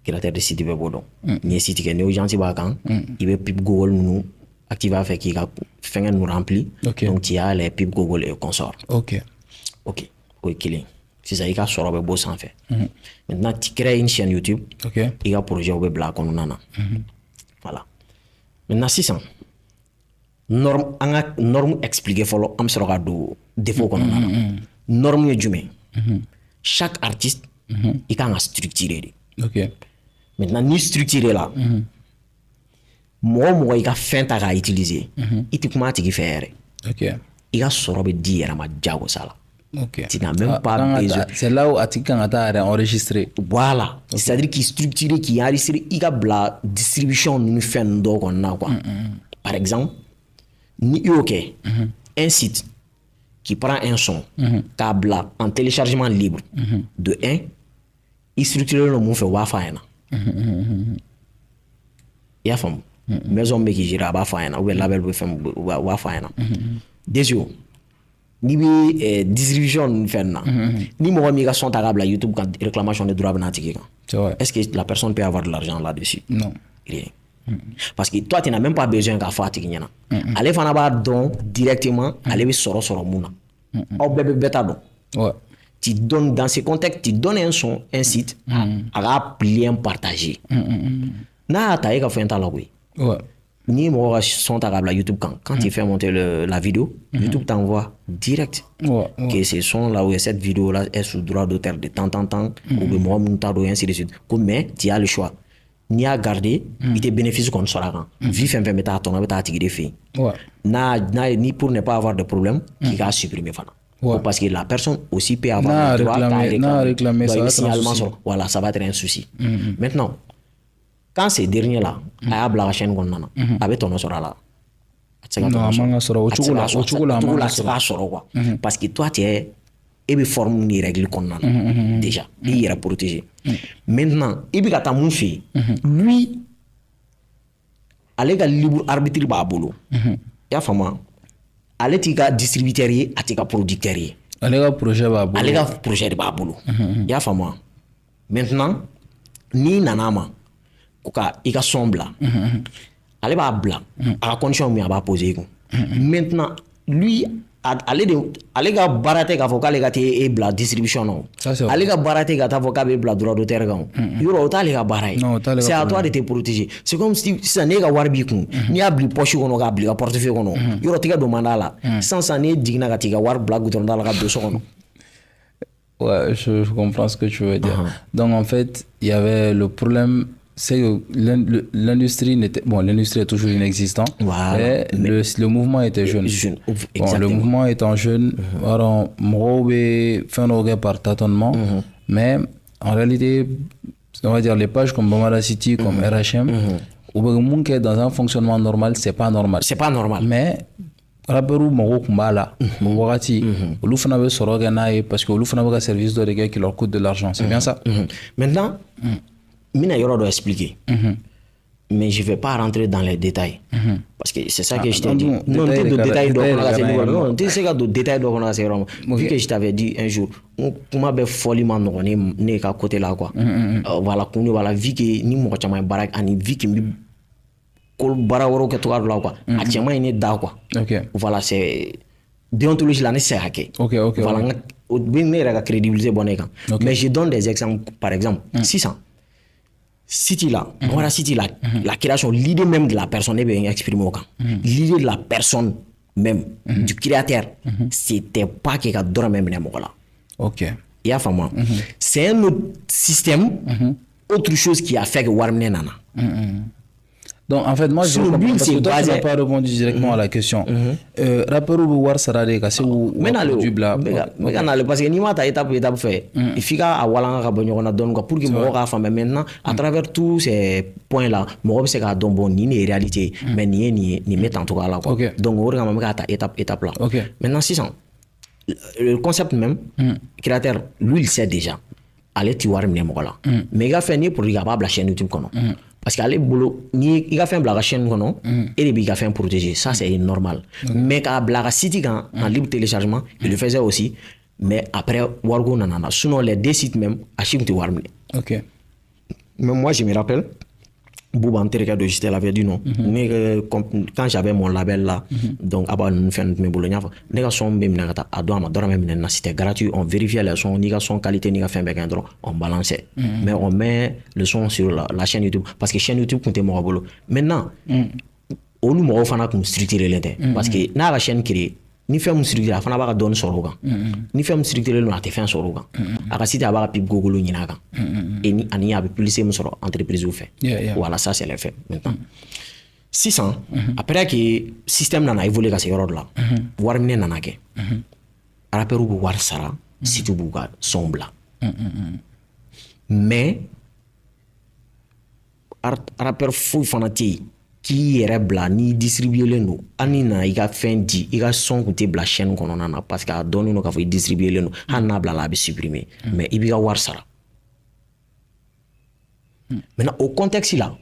Créateur de site web donc ni site que nous gens ba kan il veut pub Google nous activer avec qui a fait nous rempli donc il y a les pub Google et consorts. OK killing si ça il a sur le beau sans fait maintenant tu crées une chaîne YouTube il y a projet web bla qu'on nana voilà maintenant 600 norme expliquer follow am sur ga do défaut qu'on nana norme est jume chaque artiste il a structuré. Maintenant, ni structuré là, moi, il a fait à utiliser. Il te comment tu fais? Il a sorti dit à ma diago ça là. Tu n'as même pas besoin. C'est là où tu as enregistré. Voilà. C'est-à-dire qu'il est structuré, qu'il a enregistré, il a la distribution nous fait donc on a quoi. Par exemple, ni un site qui prend un son, câble en téléchargement libre de 1, il structure le mot fait Wi-Fi. Il y a femme maison qui gère Wi-Fi ou label Wi-Fi. Déjà, ni distribution fait ni moi mi son table YouTube quand réclamation de droit banatique. Est-ce que la personne peut avoir de l'argent là-dessus? Non. Rien. Parce que toi tu n'as même pas besoin qu'à faire tigna. Allez faire un don directement, allez sur mouna. Au bébé bêta donc. Ouais. Tu donnes dans ces contextes, tu donnes un son, un site, à lien partagé. Na ta eka fait un talent oui. Ouais. Ni moi son table YouTube quand tu fais monter la vidéo, YouTube t'envoie direct. Que ce son là où cette vidéo là est sous droit d'auteur de temps en temps ou de moi mon tado et ainsi de suite. Mais tu as le choix. Ni à garder, il te bénéficie qu'on sera quand. Vif un peu mettre à ton avec ta tigre fait. Ni pour ne pas avoir de problème, il a supprimé fana. Parce que la personne aussi peut avoir le droit à réclamer ça. Voilà, ça va être un souci. Maintenant, quand ces derniers-là, à la chaîne qu'on a, avec ton nom là, parce que toi, tu es et forme des règles qu'on a déjà, il est protégé. Maintenant, il y a ta fille, lui, allez à libre arbitre babolo. Il y a femme. Allez tika distributeur yi atika producteur yi allez ga projet de babulu ya fama maintenant ni nanama kuka ika sombla allez ba bla à condition mi aba poser ko maintenant lui allez ga barate ka foka ga te bla distribution non allez ga barate ka ta foka be bla droit d'auteur ga yoro ta ga barai c'est à toi de te protéger c'est comme si ça n'est ga warbi kun ni abli poche kono ga abli ga portefeuille kono yoro tiga demanda là sans ça ne digna ga tiga war bla gouton dans la ga dosso kono. Ouais, je comprends ce que tu veux dire. Donc en fait, il y avait le problème, c'est que l'industrie n'était l'industrie est toujours inexistante. Mais le mouvement était jeune. Bon, le mouvement étant jeune, alors moi fait un par tâtonnement, mais en réalité, on va dire les pages comme Bamada City, comme RHM, ou dans un fonctionnement normal, c'est pas normal. C'est pas normal. Mais rappelez-vous mon kumbala wakati olu fana be soro gana parce que olu fana be service de gars qui leur coûte de l'argent, c'est bien ça. Maintenant mina yoro doit expliquer mais je vais pas rentrer dans les détails parce que c'est ça que je t'ai dit. Non, de détails non, tu sais que de détails donc on a c'est vraiment vu que je t'avais dit un jour comment be folie man ne ka côté là quoi. Voilà qu'on voilà vu que ni mo chama barak ani vu que kol baraworo ke to là quoi a tiama ine da quoi. Voilà c'est déontologie là nécessaire. Voilà au bien la crédibilité bonne quand. Mais je donne des exemples par exemple 600 City là, voilà City là, la création, l'idée même de la personne est bien exprimée au camp. L'idée de la personne même, du créateur, c'était pas qu'il y a d'autres même les mots là. Il y a femme. C'est un autre système, autre chose qui a fait que Warmne nana. Donc, en fait, moi, je Sur comprends lui, parce que c'est toi, tu basé- n'as pas répondu directement à la question. Rappeur ou war sarade kasi ou du bla. parce que n'i m'a ta étape fait il faut qu'à walanga ka bɔ ɲɔgɔn na dɔɔni quoi pour que mɔgɔw k'a faamuya maintenant à travers tous ces points là mɔgɔ bɛ se k'a dɔn bon nin de ye réalité ye mais nin ye nin ye nin bɛ tan cogoya la quoi Ok. donc o de kama n bɛ k'a ta étape là Ok. maintenant sisan le concept même créateur lui il sait déjà ale ti wari minɛ mɔgɔ la mais i ka fɛn n'i ye produit kɛ a b'a bila chaîne YouTube kɔnɔ parce que ale bolo ni i ka fɛn bila a ka chaîne kɔnɔ e de b'i ka fɛn protéger ça c'est normal mais k'a bila a ka site kan en libre téléchargement il le faisait aussi mais après wariko nana na sinon les deux sites même a si tun tɛ wari minɛ Ok. mais moi je me rappelle Bouba en terikɛ dɔ j'étais l'avait dit non quand j'avais mon label là donc aba ninnu fɛn tun bɛ bolo n y'a fɔ ne ka son bɛ minɛ ka taa a don a ma dɔrɔmɛ minɛ na c'était gratuit on vérifiait les sons n'i ka son qualité n'i ka fɛn bɛɛ ka ɲi dɔrɔn on balançait mais on met le son sur la chaîne YouTube parce que chaîne YouTube tun tɛ mɔgɔ bolo maintenant olu mɔgɔw fana tun structurelen tɛ parce que n'a ka chaîne créé ni fɛn min structuré a fana b'a ka dɔɔni sɔrɔ o kan ni fɛn min structuré don a tɛ fɛn sɔrɔ o kan a ka site a b'a ka pub gogolo ɲini a kan ani a bɛ publicité min sɔrɔ entreprise fɛ voilà ça c'est les faits maintenant sisan après que système nana évoluer ka se yɔrɔ dɔ la wari minɛ nana kɛ rappeur bɛ wari sara site b'u ka son bila mais rappeur foyi fana tɛ yen k'i yɛrɛ bila n'i distribuelen don hali ni nana i ka fɛn di i ka son tun tɛ bila chaîne kɔnɔna na parce que a dɔnnen don k'a fɔ i distribuelen don hali n'a bilala a bɛ supprimer mais i b'i ka wari sara maintenant au contexte la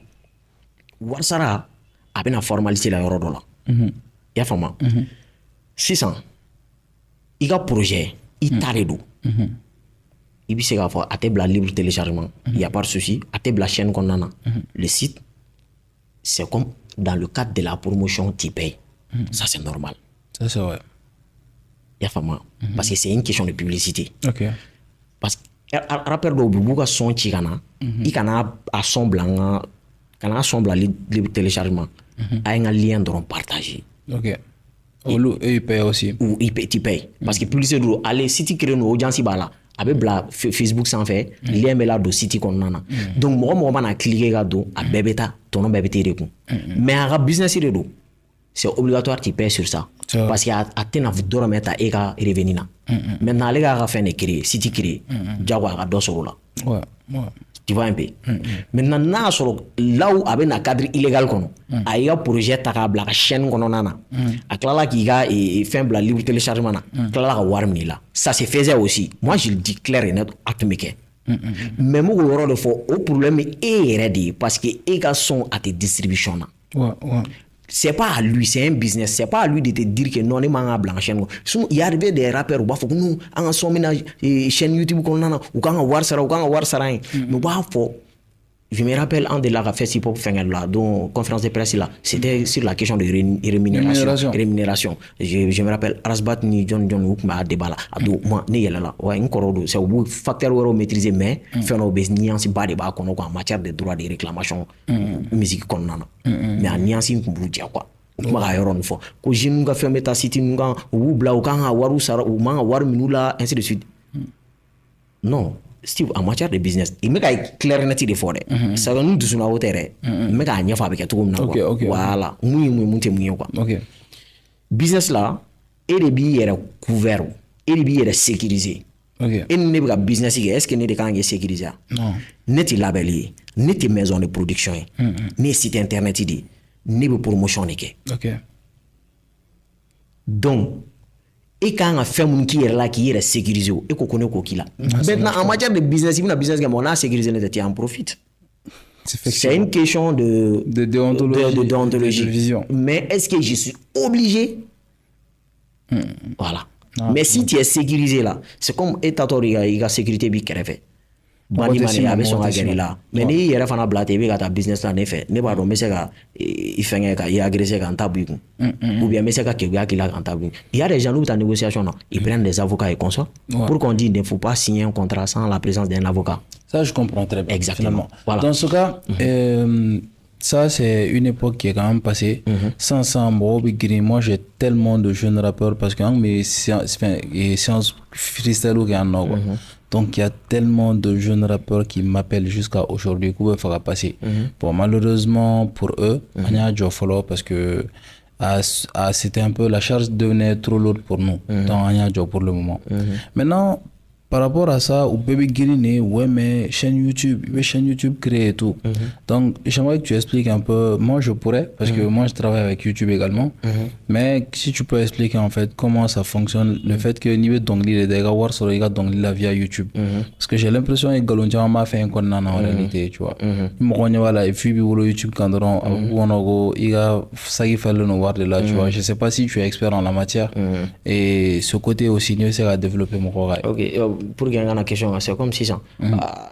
wari sara a bɛna formalité la yɔrɔ dɔ la i y'a faamu sisan i ka projet i ta de don i bɛ se k'a fɔ a tɛ bila libre téléchargement y a pas de souci a tɛ bila chaîne kɔnɔna na le site c'est comme dans le cadre de la promotion tu payes ça c'est normal Ça, c'est vrai. y a faamu parce que c'est une question de publicité Ok. parce que rappeur dɔw bɛ b'u ka son ci ka na i kana a son bila n ka kana a son bila libre téléchargement a ye n ka lien dɔrɔn partager Ok. Olu, eux, ils payent aussi. ou tu payes parce que publicité don ale site créé no audience b'a la a bɛ bila Facebook sanfɛ lien bɛ la don site kɔnɔna na donc mɔgɔ mana cliquer ka don a bɛɛ bɛ taa tɔnɔ bɛɛ bɛ t'e de kun mais a ka business de don c'est obligatoire tu payes sur ça parce que a tɛna dɔrɔmɛ ta e ka revenu na maintenant ale k'a ka fɛn de créer site créer jago a ka dɔ sɔrɔ o la Ouais. Ouais. tu vois un peu maintenant n'a y'a sɔrɔ là où a bɛ na cadre illégal kɔnɔ a y'i ka projet ta k'a bila a ka chaîne kɔnɔna na a tilala k'i ka fɛn bila libre téléchargement na tilala ka wari minɛ i la ça se faisait aussi moi je le dis clair et net a tun bɛ kɛ mais n bɛ k'o yɔrɔ de fɔ o problème ye e yɛrɛ de ye parce que e ka son a tɛ distribution na Ouais. Ouais. c'est pas à lui, c'est un business. C'est pas à lui de te dire que non, il m'a un blanc chaîne. Il y a arrivé des rappeurs, ou faut que nous, en son ménage, chaîne YouTube, qu'on a, ou quand on voit ça, ou quand on voit ça, mais faut. Je me rappelle un de la festival pour faire là, donc conférence de presse là, c'était sur la question de rémunération. Je me rappelle Rasbat ni John ou m'a débat là, ado moi ne là, ouais, un corps c'est au facteur où maîtriser mais faire nos nuances bas débat qu'on a en matière de droits de réclamation musique qu'on a, mais en nuance qu'on vous dire quoi. Kuma ka yɔrɔ nin fɔ ko jeune ka fɛn bɛ taa site ninnu kan u b'u bila u kan ka wariw sara u man ka wari minɛ u la ainsi de suite non Steve en matière de business il bɛ ka clair net de fɔ dɛ c'est que n dusuna o tɛ dɛ n bɛ k'a ɲɛfɔ a bɛ kɛ cogo min na quoi voilà mun ye mun ye mun tɛ mun ye quoi Ok. business la e de b'i yɛrɛ couvert e de b'i yɛrɛ sécuriser Ok. e ni ne bɛ ka business kɛ est ce que ne de kan k'e sécuriser Non. ne tɛ label ye ne tɛ maison de production ye ne ye site internet de ye ne bɛ promotion de kɛ Ok. donc e kan ka fɛn minnu k'i yɛrɛ la k'i yɛrɛ sécuriser o e ko ne k'o k'i la maintenant en matière de business i bɛna business kɛ mɔgɔ n'a sécuriser ne tɛ tu en profites c'est une question de déontologie de vision. mais est-ce que je suis obligé voilà mais si tu es sécurisé là c'est comme e tatɔ i ka sécurité b'i kɛrɛfɛ bandi ma ne a bɛ sɔn ka gɛrɛ i la mais n'i yɛrɛ fana bila ten i bɛ ka taa business la ne fɛ ne b'a dɔn n bɛ se ka i fɛngɛ ka i agresser ka n ta bɔ i kun ou bien n bɛ se ka keguya k'i la ka n ta bɔ i kun il y a des gens n'u bɛ taa négociation na ils prennent des avocats et consorts pour qu'on dise il ne faut pas signer un contrat sans la présence d'un avocat. Ça, je comprends très bien. Exactement. Finalement. Voilà. Dans ce cas, ça, c'est une époque qui est quand même passée. Sans moi, j'ai tellement de jeunes rappeurs parce que mes séances freestyle ou Donc il y a tellement de jeunes rappeurs qui m'appellent jusqu'à aujourd'hui qu'on veut faire passer. Bon, malheureusement pour eux, on y a du follow parce que c'était un peu, la charge devenait trop lourde pour nous. Donc on y a du pour le moment. Maintenant, par rapport à ça, au bébé Guiriné, ouais, mais chaîne YouTube créée et tout. Donc, j'aimerais que tu expliques un peu. Moi, je pourrais, parce que moi, je travaille avec YouTube également. Mais si tu peux expliquer en fait comment ça fonctionne, le fait que niveau Dongli, les dégâts, voir sur les gars Dongli là via YouTube. Parce que j'ai l'impression que Galonja m'a fait un con en réalité, tu vois. Il me rend voilà, et puis YouTube quand on a il a ça qui fait le noir de là, tu vois. Je sais pas si tu es expert en la matière. Et ce côté aussi, c'est à développer mon travail. Ok. Pour gagner la question, c'est comme si ça,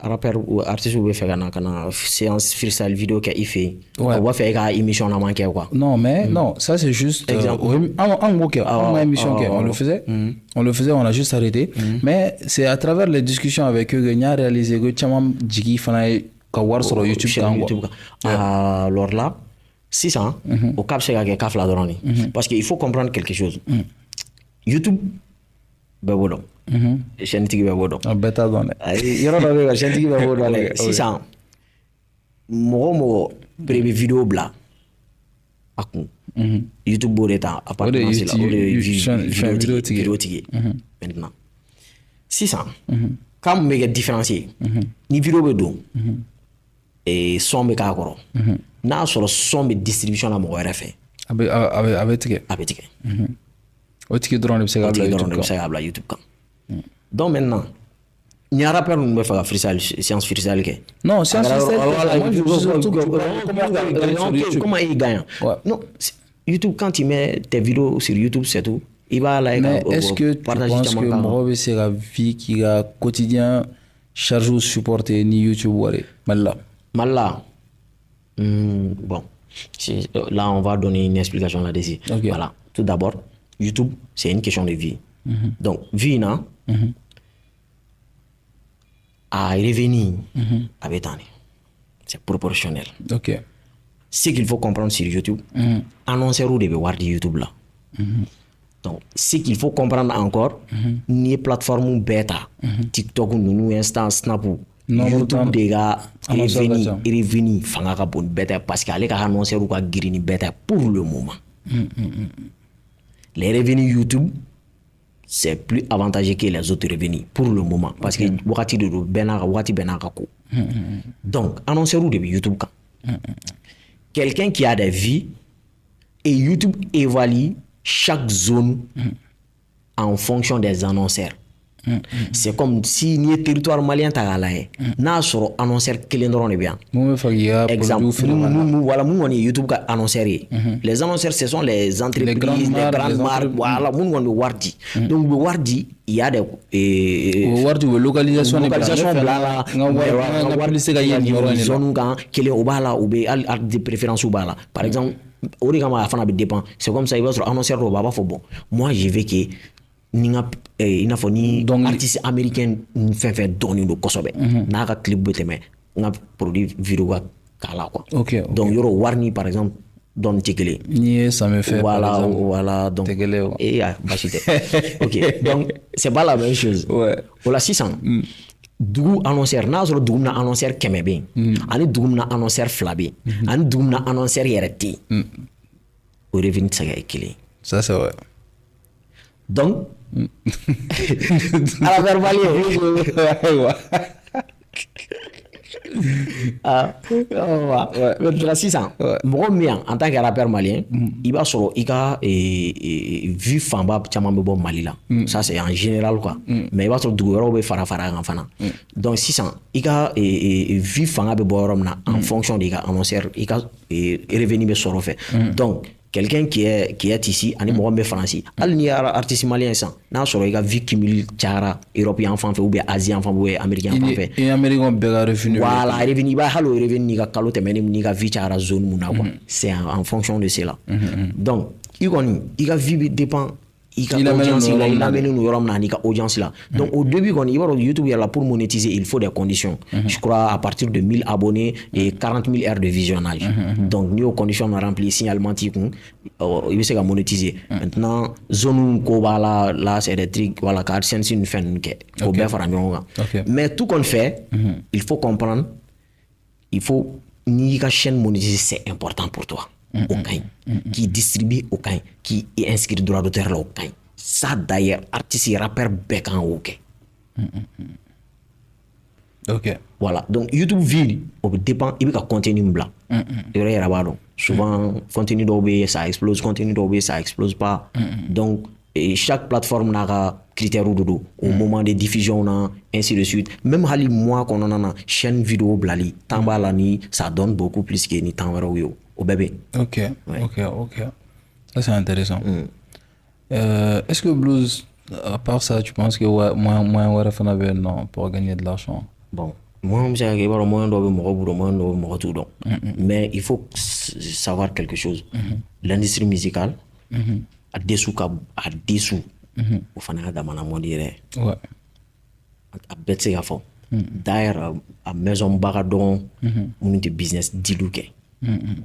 rappeur ou artiste ou faire une séance freestyle vidéo qu'il fait, on va faire une émission à manquer quoi. Non, mais non, ça c'est juste en émission on le faisait, on a juste arrêté. Mais c'est à travers les discussions avec eux que nous avons réalisé que Chamam Jigi Fanaï Kawar sur YouTube. Alors là, si ça, au cap c'est que Kaf la donne, parce qu'il faut comprendre quelque chose. YouTube, ben voilà. Chaîne tigi bɛ bɔ dɔn a bɛɛ t'a dɔn dɛ yɔrɔ dɔ bɛ yen chaîne tigi bɛ bɔ dɔn dɛ sisan mɔgɔ o mɔgɔ bere bɛ vidéo bila a kun YouTube b'o de ta appartenance la o de ye vidéo tigi maintenant sisan k'a mun bɛ kɛ différence ye ni vidéo bɛ don son bɛ k'a kɔrɔ n'a sɔrɔ son bɛ distribution la mɔgɔ wɛrɛ fɛ a bɛ tigɛ o tigi dɔrɔn de bɛ se k'a bila YouTube kan. Donc maintenant, il y a un rappeur qui me fait freestyle, science freestyle. Non, science freestyle. Comment il gagne? Non, YouTube, quand il met tes vidéos sur YouTube, c'est tout. Il va là. Mais est-ce que tu penses que moi, c'est la vie qui a quotidien chargé ou supporté ni YouTube ou Malla? Bon, là, on va donner une explication là-dessus. Okay. Voilà. Tout d'abord, YouTube, c'est une question de vie. Donc, vie, non? À revenir avec année. C'est proportionnel. Ok. Ce qu'il faut comprendre sur YouTube, annonceurs ou de voir de YouTube là. Donc, ce qu'il faut comprendre encore, ni plateforme bêta, TikTok, nous, Insta, Snap, YouTube des gars, revenu, fanga ka bon bêta parce qu'aller ka annonceur ou ka girini bêta pour le moment. Les revenus YouTube, c'est plus avantageux que les autres revenus pour le moment. Parce que wakati de wakati benaka ko. Donc, annonceur de YouTube quand. Quelqu'un qui a des vies et YouTube évalue chaque zone en fonction des annonceurs. C'est comme si ni territoire malien tagalaye n'a sur annonceur kelendron est bien. Exemple, voilà on est YouTube ka annonceur. Les annonceurs ce sont les entreprises, les grandes marques, voilà on est wardi. Donc le wardi il y a des wardi localisation bla wardi c'est gagner zone kan kele obala ou be art de préférence obala. Par exemple, origama afana dépend. C'est comme ça il va sur annonceur roba ba faut bon. Moi je vais que il n'a pas ni artiste américain fait donner le kosobe n'a pas clip mais n'a produit vidéo kala quoi. Donc yoro warni par exemple donne tikele ni ça me fait voilà donc et ok donc c'est pas la même chose voilà 600 dugu annonceur n'a sɔrɔ dugu na annonceur kɛmɛ bɛ yen ani dugu na annonceur fila bɛ yen ani dugu na annonceur yɛrɛ tɛ yen o revenu tɛ se ka kɛ kelen. Ça c'est vrai. Donc, à la verbalier. Maintenant, 600. Moi, en tant que rappeur malien, il va sur vu Famba, Tchamambo Mali là. Ça, c'est en général quoi. Mais il va sur Douero, Farafara, enfin. Donc, 600. Il a vu Fanga Borom en fonction des annonceurs, il a revenu sur le fait. Donc, quelqu'un qui est ici, ani mɔgɔ bɛ Faransi, hali ni artiste malien san, n'a sɔrɔ i ka vie cumule cayara Européen fan fɛ ou bien Asien fan fɛ ou bien Américain fan fɛ. Et Américain bɛɛ ka revenu. Voilà, revenu i b'a hali o revenu n'i ka kalo tɛmɛnen n'i ka vie cayara zone mun na quoi. C'est en fonction de cela. Donc i kɔni i ka vie bɛ dépend il amène nous audience là. Donc au début quand il va sur YouTube là pour monétiser il faut des conditions. Je crois à partir de 1000 abonnés et 40 000 heures de visionnage. Donc nous aux conditions on a rempli signalement il veut se monétiser. Maintenant zone ko là c'est des trucs voilà car c'est une fin au bien faire mais tout qu'on fait il faut comprendre il faut ni la chaîne monétisée c'est important pour toi. Aucun qui distribue aucun qui est inscrit droit d'auteur là aucun ça d'ailleurs artiste et rappeur bec en ok voilà donc YouTube ville dépend il va contenu blanc souvent contenu d'OB ça explose contenu d'OB ça explose pas donc et chaque plateforme n'a critère ou dodo au moment de diffusion là ainsi de suite même hali moi qu'on en a chaîne vidéo blali tamba la ni ça donne beaucoup plus que ni temps au bébé. Ok. Ça c'est intéressant. Est-ce que blues, à part ça, tu penses que moins non pour gagner de l'argent? Bon, moi je sais que moins d'où tout donc. Mais il faut savoir quelque chose. L'industrie musicale a dessous au final d'amana mon dirait. Ouais. A bête à fond. D'ailleurs à maison baradon mon business dilué.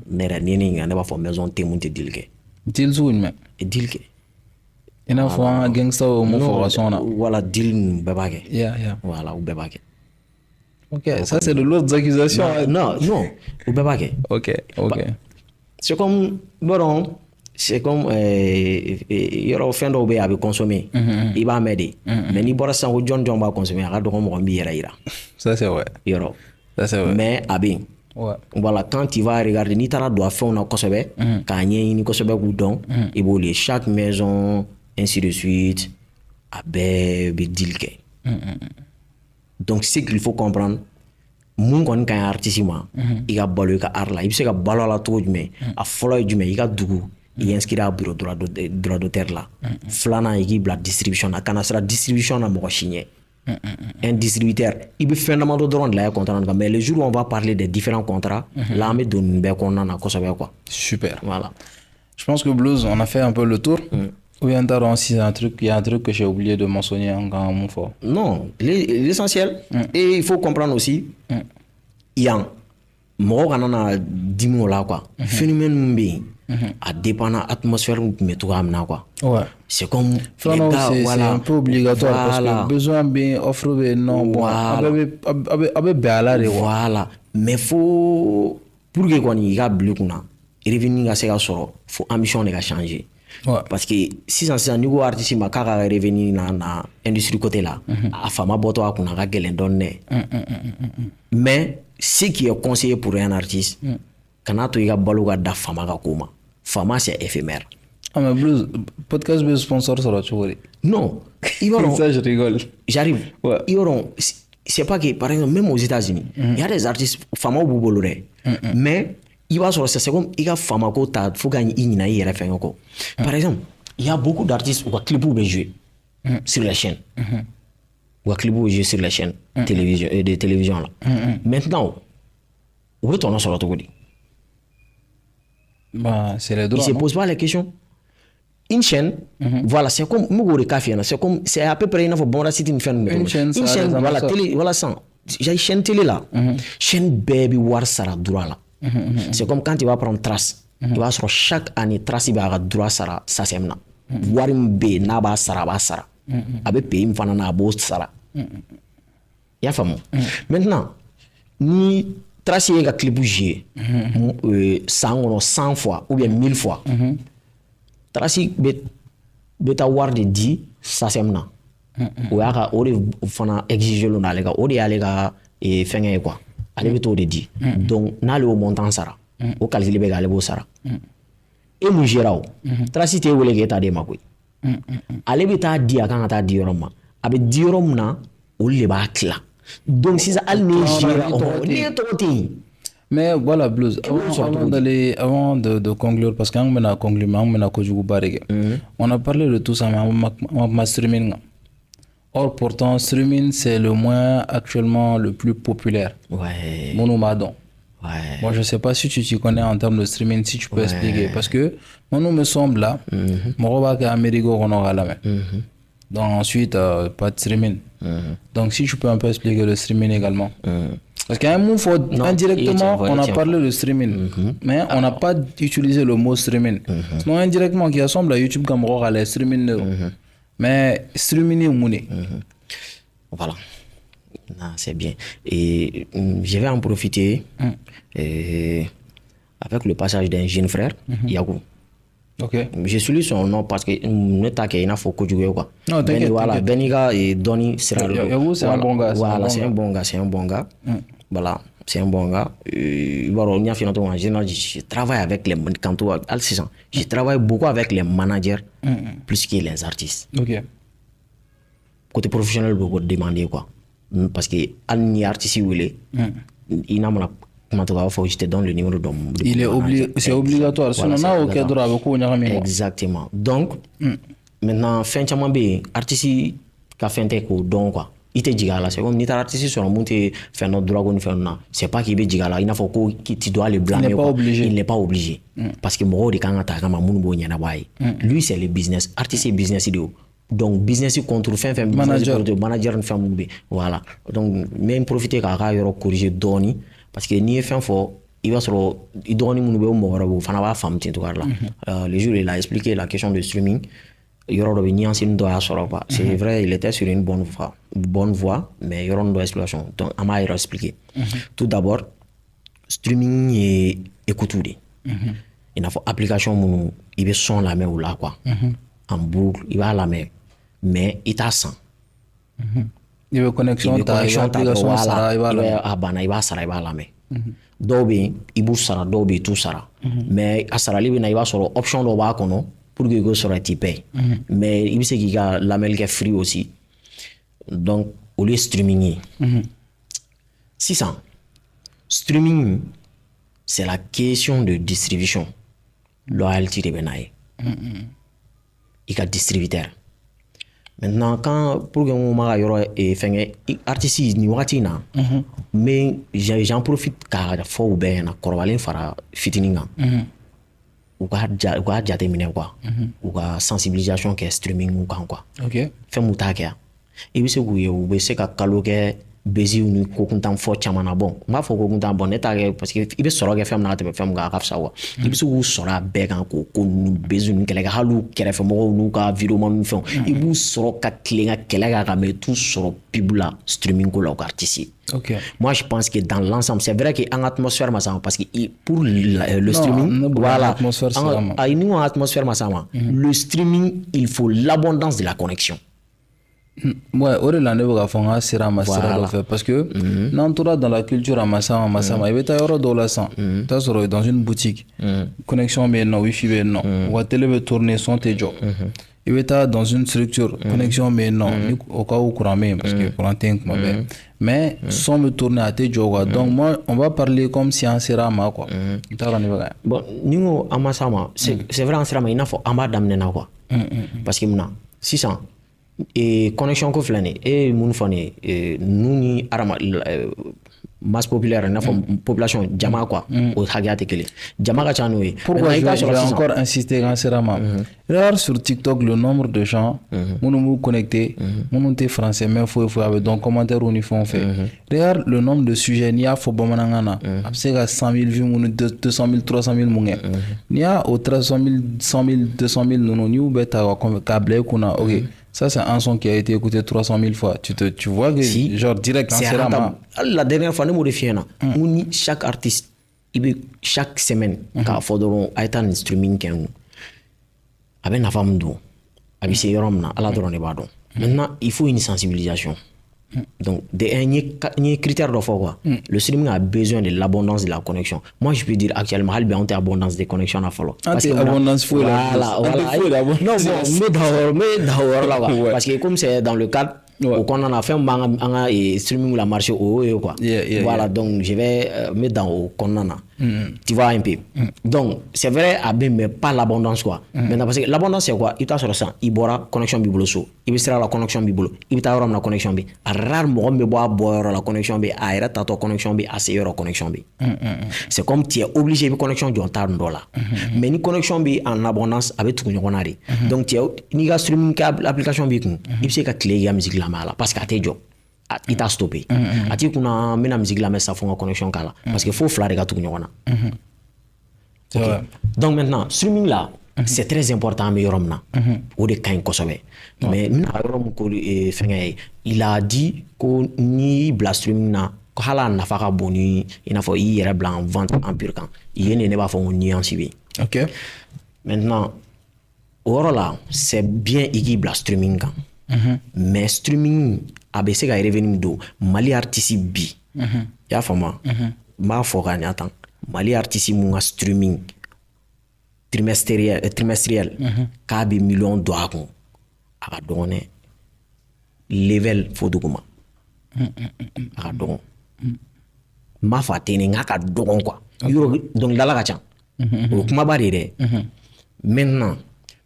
Nera nini nga neba for maison te munte dilke deal soon me dilke ina fo un gangster o mo formation na voilà deal bebake yeah voilà ou bebake ok ça c'est de l'autre accusation non ou bebake ok c'est comme bon c'est comme yoro fin do be abi consommer il va m'aider mais ni bora san ko John ba consommer aga do mo mbi ira ça c'est vrai yoro ça c'est vrai mais abi ouais. Voilà, quand tu vas regarder, ni t'as doit faire on a kosebe, quand il y a une kosebe goudon, et bon les chaque maison ainsi de suite, abe dilke. Donc c'est qu'il faut comprendre. Mon kon quand artiste il a balou ka art là, il sait que balou la tout mais a follow du mais il a dougou, il inscrit à bureau droit d'auteur là. Flana il la distribution, à kana sera distribution na mo chigné. Un distributeur, il peut faire un de la contrat, mais le jour où on va parler des différents contrats, là, on me donne quoi. Super. Voilà. Je pense que Blues, on a fait un peu le tour. Ou il y a un truc que j'ai oublié de mentionner en mon fort. Non, l'essentiel. Et il faut comprendre aussi, il y a un 10 mots là, quoi. Phénomène bien. À dépendre de l'atmosphère où tu quoi. Ouais. C'est comme c'est un peu obligatoire parce que besoin bien offre non bon voilà mais faut pour que quand il y a bleu qu'on a revenir à ce qu'il faut ambition de changer parce que si c'est niveau artiste ma kara revenir na industrie côté là a fama boto a qu'on a gagné donné mais ce qui est conseillé pour un artiste quand tu y a baluga da fama ka kuma fama c'est éphémère. Ah mais Blues, podcast be sponsor sur la chouette. Non, ils vont. Ça je rigole. J'arrive. Ouais. Ils vont. C'est pas que par exemple même aux États-Unis, il y a des artistes femmes au boulot mais il va sur c'est comme il y a femmes à côté, faut gagner une aïe faire encore. Par exemple, il y a beaucoup d'artistes où clip ou jouer sur la chaîne. Ou clip ou jouer sur la chaîne télévision de télévision là. Maintenant, où retourne sur la Togo. Bah, c'est les droits. Il ne se pose pas la question. Une chaîne, voilà, c'est comme c'est à peu près une chaîne, voilà, télé, voilà ça. J'ai une chaîne télé là. Chaîne baby war sara droit là. C'est comme quand tu vas prendre trace. Tu vas sur chaque année trace il va droit sara ça c'est maintenant. Warim B na ba sara. Abe pays m'fana na bo sara. Ya famu. Maintenant, ni trace il y a clip bouger 100 fois ou bien 1000 fois. Tracy beta war de di ça c'est maintenant. Ou ya o de fana exiger le na lega o de ya lega e fenga quoi. Ale beto de di. Donc na le montant sara. O calculer be gale bo sara. E mu gerao. Tracy te wele geta de makoy. Ale beta di aka ta di yoroma. Abe di yoromna o le ba kla. Donc si ça al ne gerao ne to mais voilà Blues avant de conclure parce qu'on mena conclure on mena ko jugu barege on a parlé de tout ça mais streaming or pourtant streaming c'est le moyen actuellement le plus populaire ouais monomadon Ouais. Bon, je sais pas si tu t'y connais en termes de streaming, si tu peux expliquer. Parce que, moi, nous me semble là, mon robot est Américo qu'on aura la main. Donc, ensuite, pas de streaming. Donc, si tu peux un peu expliquer le streaming également. Parce qu'à un moment, indirectement, on a parlé de streaming. Mais on n'a pas utilisé le mot streaming. Sinon, indirectement, qui ressemble à YouTube comme on a streaming. Mais streaming est mouné. Voilà. Non, c'est bien. Et je vais en profiter avec le passage d'un jeune frère, Yago. Ok. Je suis son nom parce que ne t'a qu'il n'a faut que tu quoi. Non, t'inquiète. Voilà, Beniga et Donny sera le. Yago, c'est un bon gars. Voilà, c'est un bon gars, c'est un bon gars. Voilà, c'est un bon gars. Bon, en général, je travaille avec les je travaille beaucoup avec les managers plus que les artistes. Ok. Côté professionnel, beaucoup demander quoi. Parce que un artiste il n'a pas comment tu vas faire, je te donne le numéro de il est c'est obligatoire. Sinon, on a aucun droit avec vous. Exactement. Donc, maintenant, fin de mois, artiste qui a fait un coup, donc quoi. Il te dit là, c'est comme ni ta artiste sur le monde fait notre droit qu'on fait non. C'est pas qu'il veut dire là, il faut que tu dois le blâmer. Il n'est pas obligé. Il n'est pas obligé. Parce que moi, de quand on a lui, c'est le business. Artiste, c'est business idéal. Donc, business contre manager une femme. Voilà. Donc, même profiter qu'à corriger Donny. Parce que ni fin fort, il va se il donne une nouvelle fana va femme tout là. Le jour il a expliqué la question de streaming. Il y aura c'est vrai, il était sur une bonne voie, mais il y aura une exploration. Donc, on m'a expliqué. Tout d'abord, streaming est écouté. Il a fait application, il veut son la main ou là quoi. En boucle, il va à la main, mais il t'a sans. Il veut connexion, il va la main. Dobi, il bouge ça, dobi tout ça. Mais à ça, il va sur l'option de bas pour que go sur type. Mais il sait qu'il y a la mail qui est free aussi. Donc, au lieu de streaming, 600. Streaming, c'est la question de distribution. Loyalty de Benaye. Il y a distributeur. Maintenant, pour que mon mari ait fait artiste ni watina, mais j'en profite car faut bien na corvalin fara fitininga. Ou quoi terminer quoi. Ou quoi sensibilisation qui est streaming ou quoi. Ok. Fait mutakia. Et puis c'est que c'est qu'à caloguer baiser ou ko kuntan fo chamana bon. Ma fo ko kuntan bon neta parce que il be soro ke femme na te femme ga raf sawa. Il be so soro be kan ko baiser nu kele ga halu kere fe mo nu ka environnement nu fon. Il bu soro ka klenga kele ga me tout soro pibula streaming ko la artiste. Ok. Moi je pense que dans l'ensemble c'est vrai que en atmosphère ma parce que pour le streaming voilà une atmosphère ma le streaming il faut l'abondance de la connexion. Ouais, au-delà de la fonga sera fait parce que n'entoura dans la culture à Massama, il va être dans la sang. T'as sur dans une boutique, connexion mais non, wifi mais non, ou à télé tourner son tes jobs. Il va être dans une structure, connexion mais non, au cas où courant mais parce que courant t'es mais sans me tourner à tes jobs. Donc moi, on va parler comme si on sera ma quoi. Bon, nous à Massama, c'est vrai en sera mais il faut amadame nena quoi. Parce que maintenant 600 et connexion ko flane et mun fane nous ni arama masse populaire na population jama quoi au hagate kele jama ka chano e pourquoi je vais encore insister quand c'est rama regarde sur TikTok le nombre de gens nous connectés nous t'es français mais faut avec donc commentaire on y font fait regarde le nombre de sujets ni a fo bomanangana c'est à 100 000 vues 200 000 300 000 mungé ni a au 300 000 100 000 200 000 nous ni ou beta comme câble kuna ok. Ça, c'est un son qui a été écouté 300 000 fois. Tu vois que, genre, direct, c'est la dernière fois, nous modifions. Chaque artiste, chaque semaine, quand il faut un streaming, avec la femme d'eau, avec ses hommes, maintenant, il faut une sensibilisation. Donc, des critères de quoi. Le streaming a besoin de l'abondance de la connexion. Moi, je peux dire actuellement, il y a une abondance de connexion à follow. Parce que abondance faut non, mais d'abord là, parce que comme c'est dans le cadre au qu'on en a fait un streaming la marché au quoi. Voilà, donc je vais mettre dans au qu'on en a. Tu vois un peu. Donc, c'est vrai, mais pas l'abondance quoi. Maintenant, parce que l'abondance c'est quoi? Il t'a sur ça, il boira connexion bibloso. i bɛ sira la connexion b'i bolo i bɛ taa yɔrɔ min na connexion bɛ a rare mɔgɔ min bɛ bɔ a bɔyɔrɔ la connexion bɛ a yɛrɛ tatɔ connexion bɛ a se yɔrɔ connexion bɛ c'est comme tu es obligé i bɛ connexion jɔ ta dɔ la mais ni connexion bɛ en abondance a bɛ tugu ɲɔgɔn na de donc n'i ka streaming kɛ application b'i kun i bɛ se ka tile i ka musique lamɛn a la parce que a tɛ jɔ i t'a stoppé a t'i kunna n bɛna musique lamɛn sa fo n ka connexion k'a la parce que fo fila de ka tugu ɲɔgɔn na okay. Donc maintenant streaming là c'est très important an bɛ yɔrɔ min na o de ka ɲi kosɛbɛ mais n bɛna yɔrɔ min ko fɛngɛ ye il a dit ko n'i bila streaming na ko hali a nafa ka bon ni i n'a fɔ i yɛrɛ bila en vente en pure kan yen de ne b'a fɔ ko nuance bɛ yen ok maintenant o yɔrɔ la c'est bien i k'i bila streaming kan mais streaming a bɛ se ka revenu don Mali artiste bi i y'a faamu n b'a fɔ ka ɲa tan Mali artiste mun ka streaming trimestriel k'a bɛ million don a kun a ka dɔgɔn dɛ level fo duguma a ka dɔgɔn n b'a fɔ a tɛ ne nka a ka dɔgɔn quoi yɔrɔ dɔnkilidala ka ca o ye kumaba de ye dɛ maintenant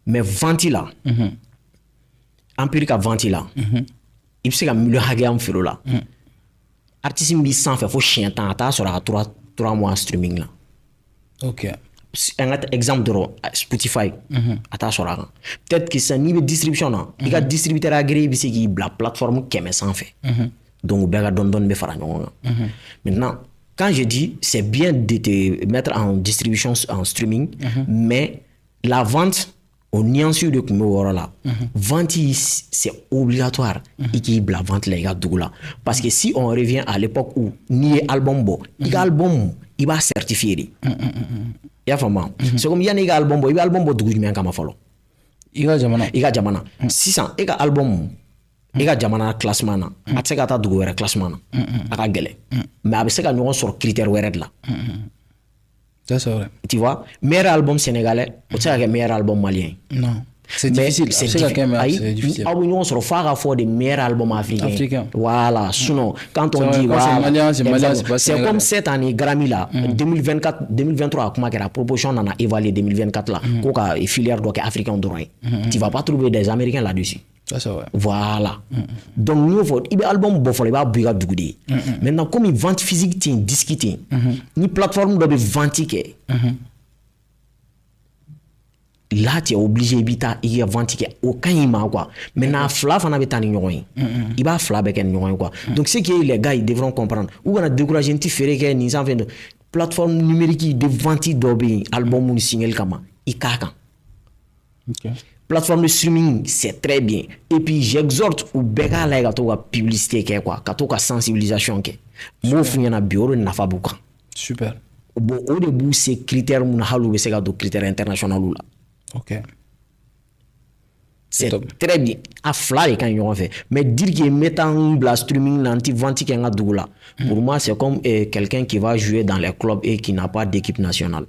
mais vente la empirique ka vente la i bɛ se ka million hakɛya min feere o la artiste min b'i sanfɛ fo siɲɛ 10 a t'a sɔrɔ a ka 3 mois streaming la ok un exemple dɔrɔn Spotify a t'a sɔrɔ a kan peut-être que sisan n'i bɛ distribution na i ka distributeur agréé bɛ se k'i bila plateforme 100 sanfɛ donc u bɛɛ ka dɔɔni bɛ fara ɲɔgɔn kan maintenant quand je dis c'est bien de te mettre en distribution en streaming mais la vente o nuance de tun bɛ o yɔrɔ la vente c'est obligatoire i k'i bila vente la i ka dugu la parce que si on revient à l'époque où n'i ye album bɔ i ka album i b'a certifié de i y'a faamu c'est comme yanni i ka album bɔ i bɛ album bɔ dugu jumɛn kama fɔlɔ i ka jamana sisan e ka album i ka jamana classement na a tɛ se ka taa dugu wɛrɛ classement na a ka gɛlɛn mais a bɛ se ka ɲɔgɔn sɔrɔ critère wɛrɛ de la ça c'est vrai tu vois meilleur album sénégalais o tɛ se ka kɛ meilleur album malien non c'est difficile c'est difficile aw bɛ ɲɔgɔn sɔrɔ f'a ka fɔ de meilleur album africain voilà sinon quand on dit voilà c'est comme cette année Grammy là 2024 2023 kuma kɛra proposition nana évaluer 2024 là ko ka filière dɔ kɛ africain dɔrɔn ye tu vas pas trouver des américains là-dessus ça c'est vrai voilà donc n'i y'o fɔ i bɛ album bɔ fɔlɔ i b'a bɔ i ka dugu de ye maintenant comme vente physique tɛ yen disque tɛ yen ni plateforme dɔ bɛ vente kɛ là tu es obligé i bɛ taa i ka vente kɛ o ka ɲi ma quoi maintenant fila fana bɛ taa ni ɲɔgɔn ye i b'a fila bɛɛ kɛ ni ɲɔgɔn ye quoi donc ce que les gars ils devront comprendre u kana décourager n tɛ feere kɛ nin sanfɛ dɔ plateforme numérique de vente dɔ bɛ yen album ni single kama i k'a kan plateforme de streaming c'est très bien et puis j'exhorte u bɛɛ k'a lajɛ ka to ka publicité kɛ quoi ka to ka sensibilisation kɛ n b'o f'u ɲɛna bi o de nafa b'u kan super bon o de b'u se critère mun na hali u bɛ se ka don critère international la ok c'est très bien a fila de ka ɲi ɲɔgɔn fɛ mais dire que n bɛ taa n bila streaming na n tɛ vente kɛ n ka dugu la pour moi c'est comme quelqu'un qui va jouer dans les clubs et qui n'a pas d'équipe nationale.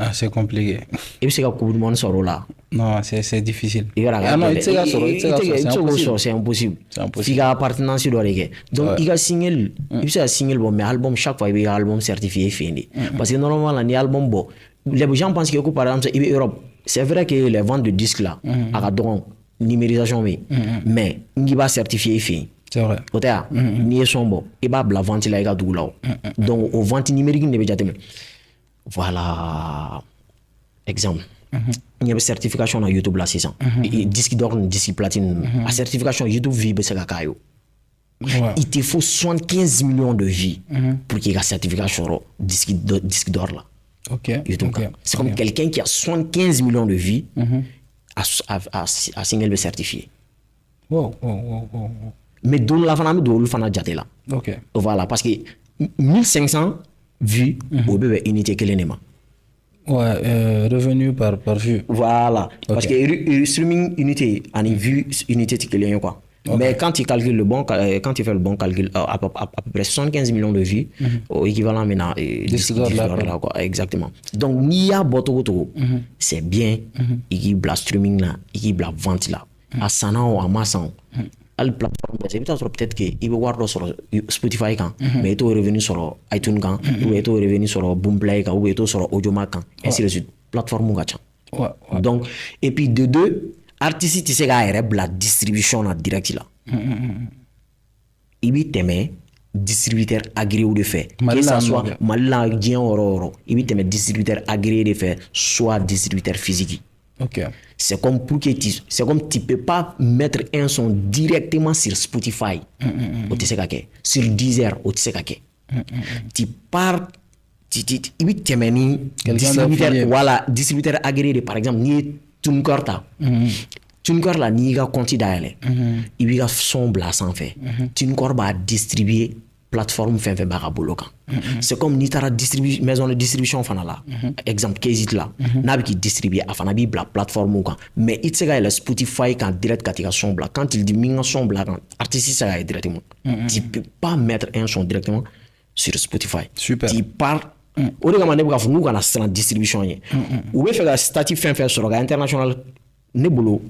Ah, c'est compliqué. I bɛ se ka coupe du monde sɔrɔ o la. Non, c'est difficile. Ah non, i tɛ se ka sɔrɔ, c'est impossible. F'i ka appartenance dɔ de kɛ. Donc i ka single i bɛ se ka single bɔ mais album chaque fois i bɛ ka album certifié fɛ yen de. Parce que normalement ni album bɔ les gens pensent que par exemple i bɛ Europe c'est vrai que les ventes de disques là a ka dɔgɔn numérisation bɛ yen mais n'i b'a certifié i fɛ yen. C'est vrai. O tɛ ya n'i ye son bɔ i b'a bila vente la i ka dugu la o. Donc o vente numérique de bɛ jateminɛ. Voilà exemple il y a certification na YouTube là sisan disque d'or ni disque platine a certification YouTube vie bɛ se ka k'a ye il te faut 75 millions de vues pour qu'il y ait certification sɔrɔ disque d'or là YouTube c'est comme quelqu'un qui a 75 millions de vues a single bɛ certifié mais don la fana an bɛ don olu fana jate la voilà parce que 1500 vues o bɛ bɛn unité kelen de ma. Ouais, revenu par vue. Voilà, parce que streaming unité ani vue unité tɛ kelen ye quoi. Mais quand tu calcules quand tu fais le bon calcul à peu près 75 millions de vues au équivalent maintenant $10 là quoi exactement. Donc n'i y'a bɔ togo togo c'est bien i k'i bila streaming na i k'i bila vente la a sanna o a ma san o hali plateforme bɛɛ i bɛ taa sɔrɔ peut-être que i bɛ wari dɔ sɔrɔ Spotify kan mais i t'o revenu sɔrɔ iTunes kan ou i t'o revenu sɔrɔ Boomplay kan ou i t'o sɔrɔ Audiomack kan ainsi de suite plateforme ka ca. Donc et puis de deux artiste tɛ se k'a yɛrɛ bila distribution na direct la i bɛ tɛmɛ distributeur agréé de fɛ que ça soit Mali la diɲɛ yɔrɔ o yɔrɔ i bɛ tɛmɛ distributeur agréé de fɛ soit distributeur physique. Ok. C'est comme c'est comme tu peux pas mettre un son directement sur Spotify. Sur Deezer, tu pars, il y a distributeur agréé, par exemple, ni TuneCore ta. TuneCore là, ni ga compte d'ailleurs. Il y a son blanc sans fait. TuneCore va distribuer plateforme fin fait barabolo kan. C'est comme ni tara maison de distribution fana la. Exemple Kzit là. N'a qui distribue a fana bi la plateforme kan. Mais il sera le Spotify quand direct katika son blanc. Quand il dit minga son blanc artiste ça va directement. Tu peux pas mettre un son directement sur Spotify. Super. Tu pars au lieu de faire nous kana la distribution ye. Ou be faire statut fin fait sur international ne bolo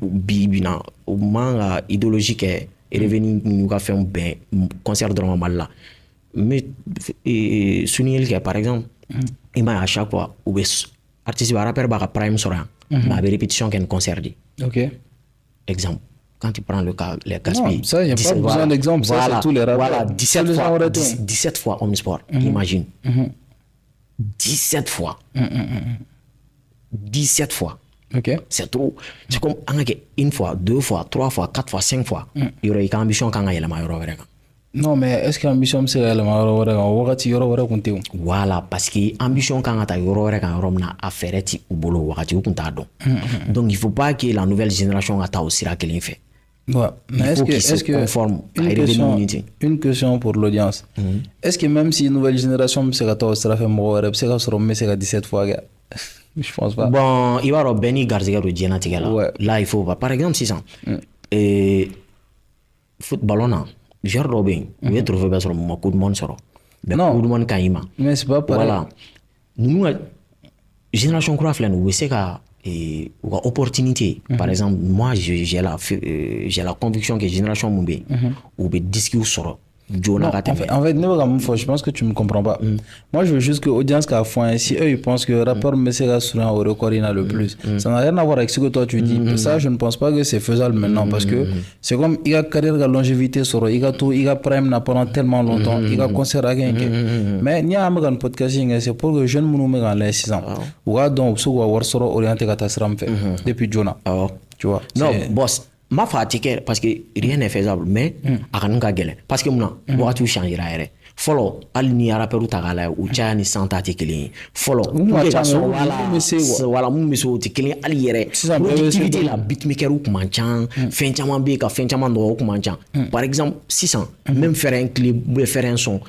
bibina au manga idéologique est revenu nous a fait un concert de Mal là mais souligner que par exemple il m'a à chaque fois où artiste va rapper ba prime sur ma répétition qu'un concert dit. OK. Exemple quand tu prends le cas les Caspi ça il y a pas besoin d'exemple ça c'est tous les rappeurs. Voilà 17 fois Omnisport imagine 17 fois 17 fois. Okay. C'est trop. C'est comme une fois, 2 fois, 3 fois, 4 fois, 5 fois. Il y aura une ambition quand il y a non, mais est-ce que l'ambition c'est voilà, parce que l'ambition quand il y a à faire au boulot, donc il ne faut pas que la nouvelle génération ait aussi la qu'elle fait. Ouais. Mais est-ce que une question pour l'audience. Est-ce que même si une nouvelle génération sera fait mourir, c'est 17 fois je pense pas. Bon, il va y avoir Benny Garziga de Djenatigala. Ouais. Là, il faut pas. Par exemple, 600. Football, Gérard Robin, vous avez trouvé sur mon coup de monde sur. Non. Coup de monde Kaima. Mais c'est pas pareil. Voilà. Nous, génération Crawford, vous savez qu'il opportunité. Par exemple, moi, j'ai la conviction que génération Moumbé, ou be disque sur. Non, en fait, je pense que tu me comprends pas. Moi, je veux juste que l'audience a foin, si eux ils pensent que le rapport Messera Souran au record il a le plus, ça n'a rien à voir avec ce que toi tu dis. Ça, je ne pense pas que c'est faisable maintenant parce que c'est comme il a carrière de longévité sur il a tout, il a prime pendant tellement longtemps, il a concert à quelqu'un. Mais il y a un podcasting, c'est pour que les jeunes nous mettent les 6 ans. Ou à donc, ce qu'on va voir orienté à ta depuis Jonah. Tu vois. Non, boss. Ma fatigue parce que rien n'est faisable mais à kan ka gɛlɛn parce que mun na wagati changera yɛrɛ fɔlɔ hali ni rappeur ta kala u caya ni santa tɛ kelen ye fɔlɔ wala mun bɛ se o tɛ kelen hali yɛrɛ productivité la beatmaker kun man ca fɛn caman bɛ yen ka fɛn caman nɔgɔ kun man ca par exemple sisan même faire un clip ou faire un son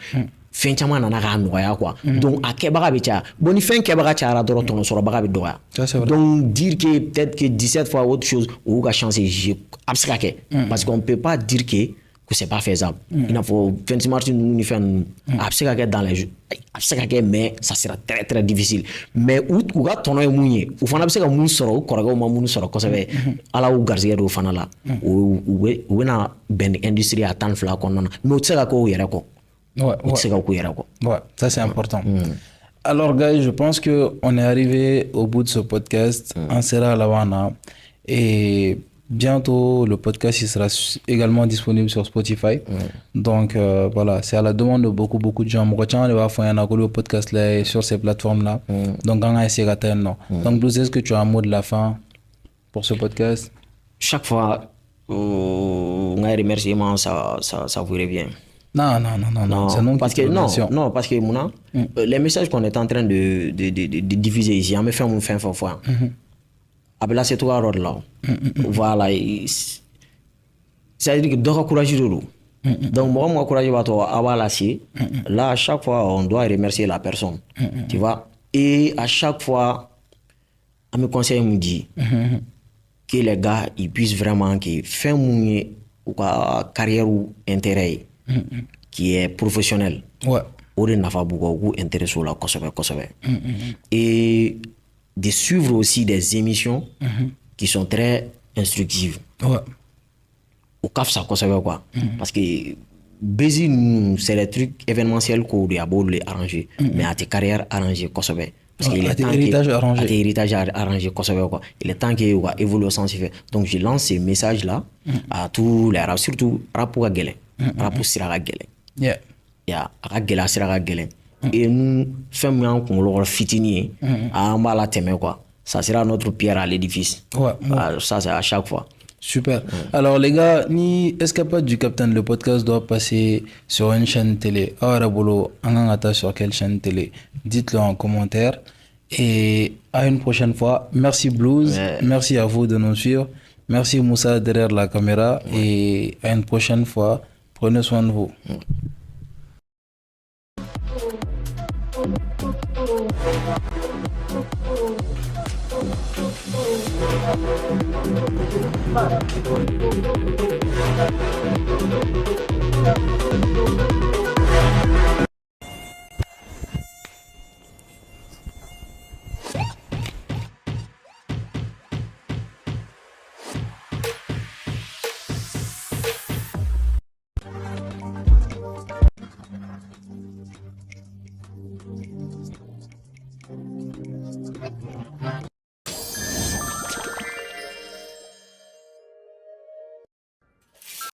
fɛn caman nana k'a nɔgɔya quoi donc a kɛbaga bɛ caya bon ni fɛn kɛbaga cayara dɔrɔn tɔnɔ sɔrɔbaga bɛ dɔgɔya donc dire que peut-être que 17 fois autre chose ou ka chance a bɛ se ka kɛ parce qu'on peut pas dire que c'est pas faisable il n'a faut 20 mars ni fɛn a bɛ se ka kɛ dans les a bɛ se ka kɛ mais ça sera très très difficile mais u ka tɔnɔ ye mun ye u fana bɛ se ka mun sɔrɔ u kɔrɔkɛw ma mun sɔrɔ kosɛbɛ ala y'u garisɛgɛ don fana la u bɛna bɛn industrie a 12 kɔnɔna na mais u tɛ se ka kɛ u yɛrɛ kɔ. Ouais, ça c'est important. Alors, guys, je pense qu'on est arrivé au bout de ce podcast. On sera à Havana. Et bientôt, le podcast il sera également disponible sur Spotify. Donc, voilà, c'est à la demande de beaucoup de gens. On va faire un podcast là, sur ces plateformes-là. Donc, on a essayé de non. Donc, est-ce que tu as un mot de la fin pour ce podcast? Chaque fois, on a un remerciement, ça vous revient. Non, c'est non parce que non parce que Mouna, les messages qu'on est en train de diffuser ici, on me fait mon fin fois. Là c'est toi là. Voilà, c'est-à-dire que doit courageux donc moi courageux va toi avoir là là à chaque fois on doit remercier la personne. Tu vois et à chaque fois on me conseille me dit que les gars ils puissent vraiment que faire mon carrière ou intérêt qui est professionnel. Ouais. Ou nafa beaucoup intéressé la kosɛbɛ. Et de suivre aussi des émissions qui sont très instructives. Ouais. Au caf ça kosɛbɛ quoi. Parce que c'est les trucs événementiels qu'on doit les arranger mais à tes carrières arrangées kosɛbɛ. Parce qu'il est temps héritage arrangé. à héritage arrangé, quoi. Il est temps qu'il y ait évoluer au sens fait. Donc, je lance ces messages-là à tous les Arabes, surtout Arabes pour Gélé. Arabes pour Siraga Gélé. Yeah. Ya, Arabes Gélé, Siraga Gélé. Et nous, faisons qu'on leur fitini, à en bas la thème, quoi. Ça sera notre pierre à l'édifice. Ouais. Ça, c'est à chaque fois. Super. Alors les gars, ni Escapade du Capitaine, le podcast doit passer sur une chaîne télé. Arabolo, Angangata sur quelle chaîne télé? Dites-le en commentaire. Et à une prochaine fois. Merci Blues. Merci à vous de nous suivre. Merci Moussa derrière la caméra. Et à une prochaine fois. Prenez soin de vous.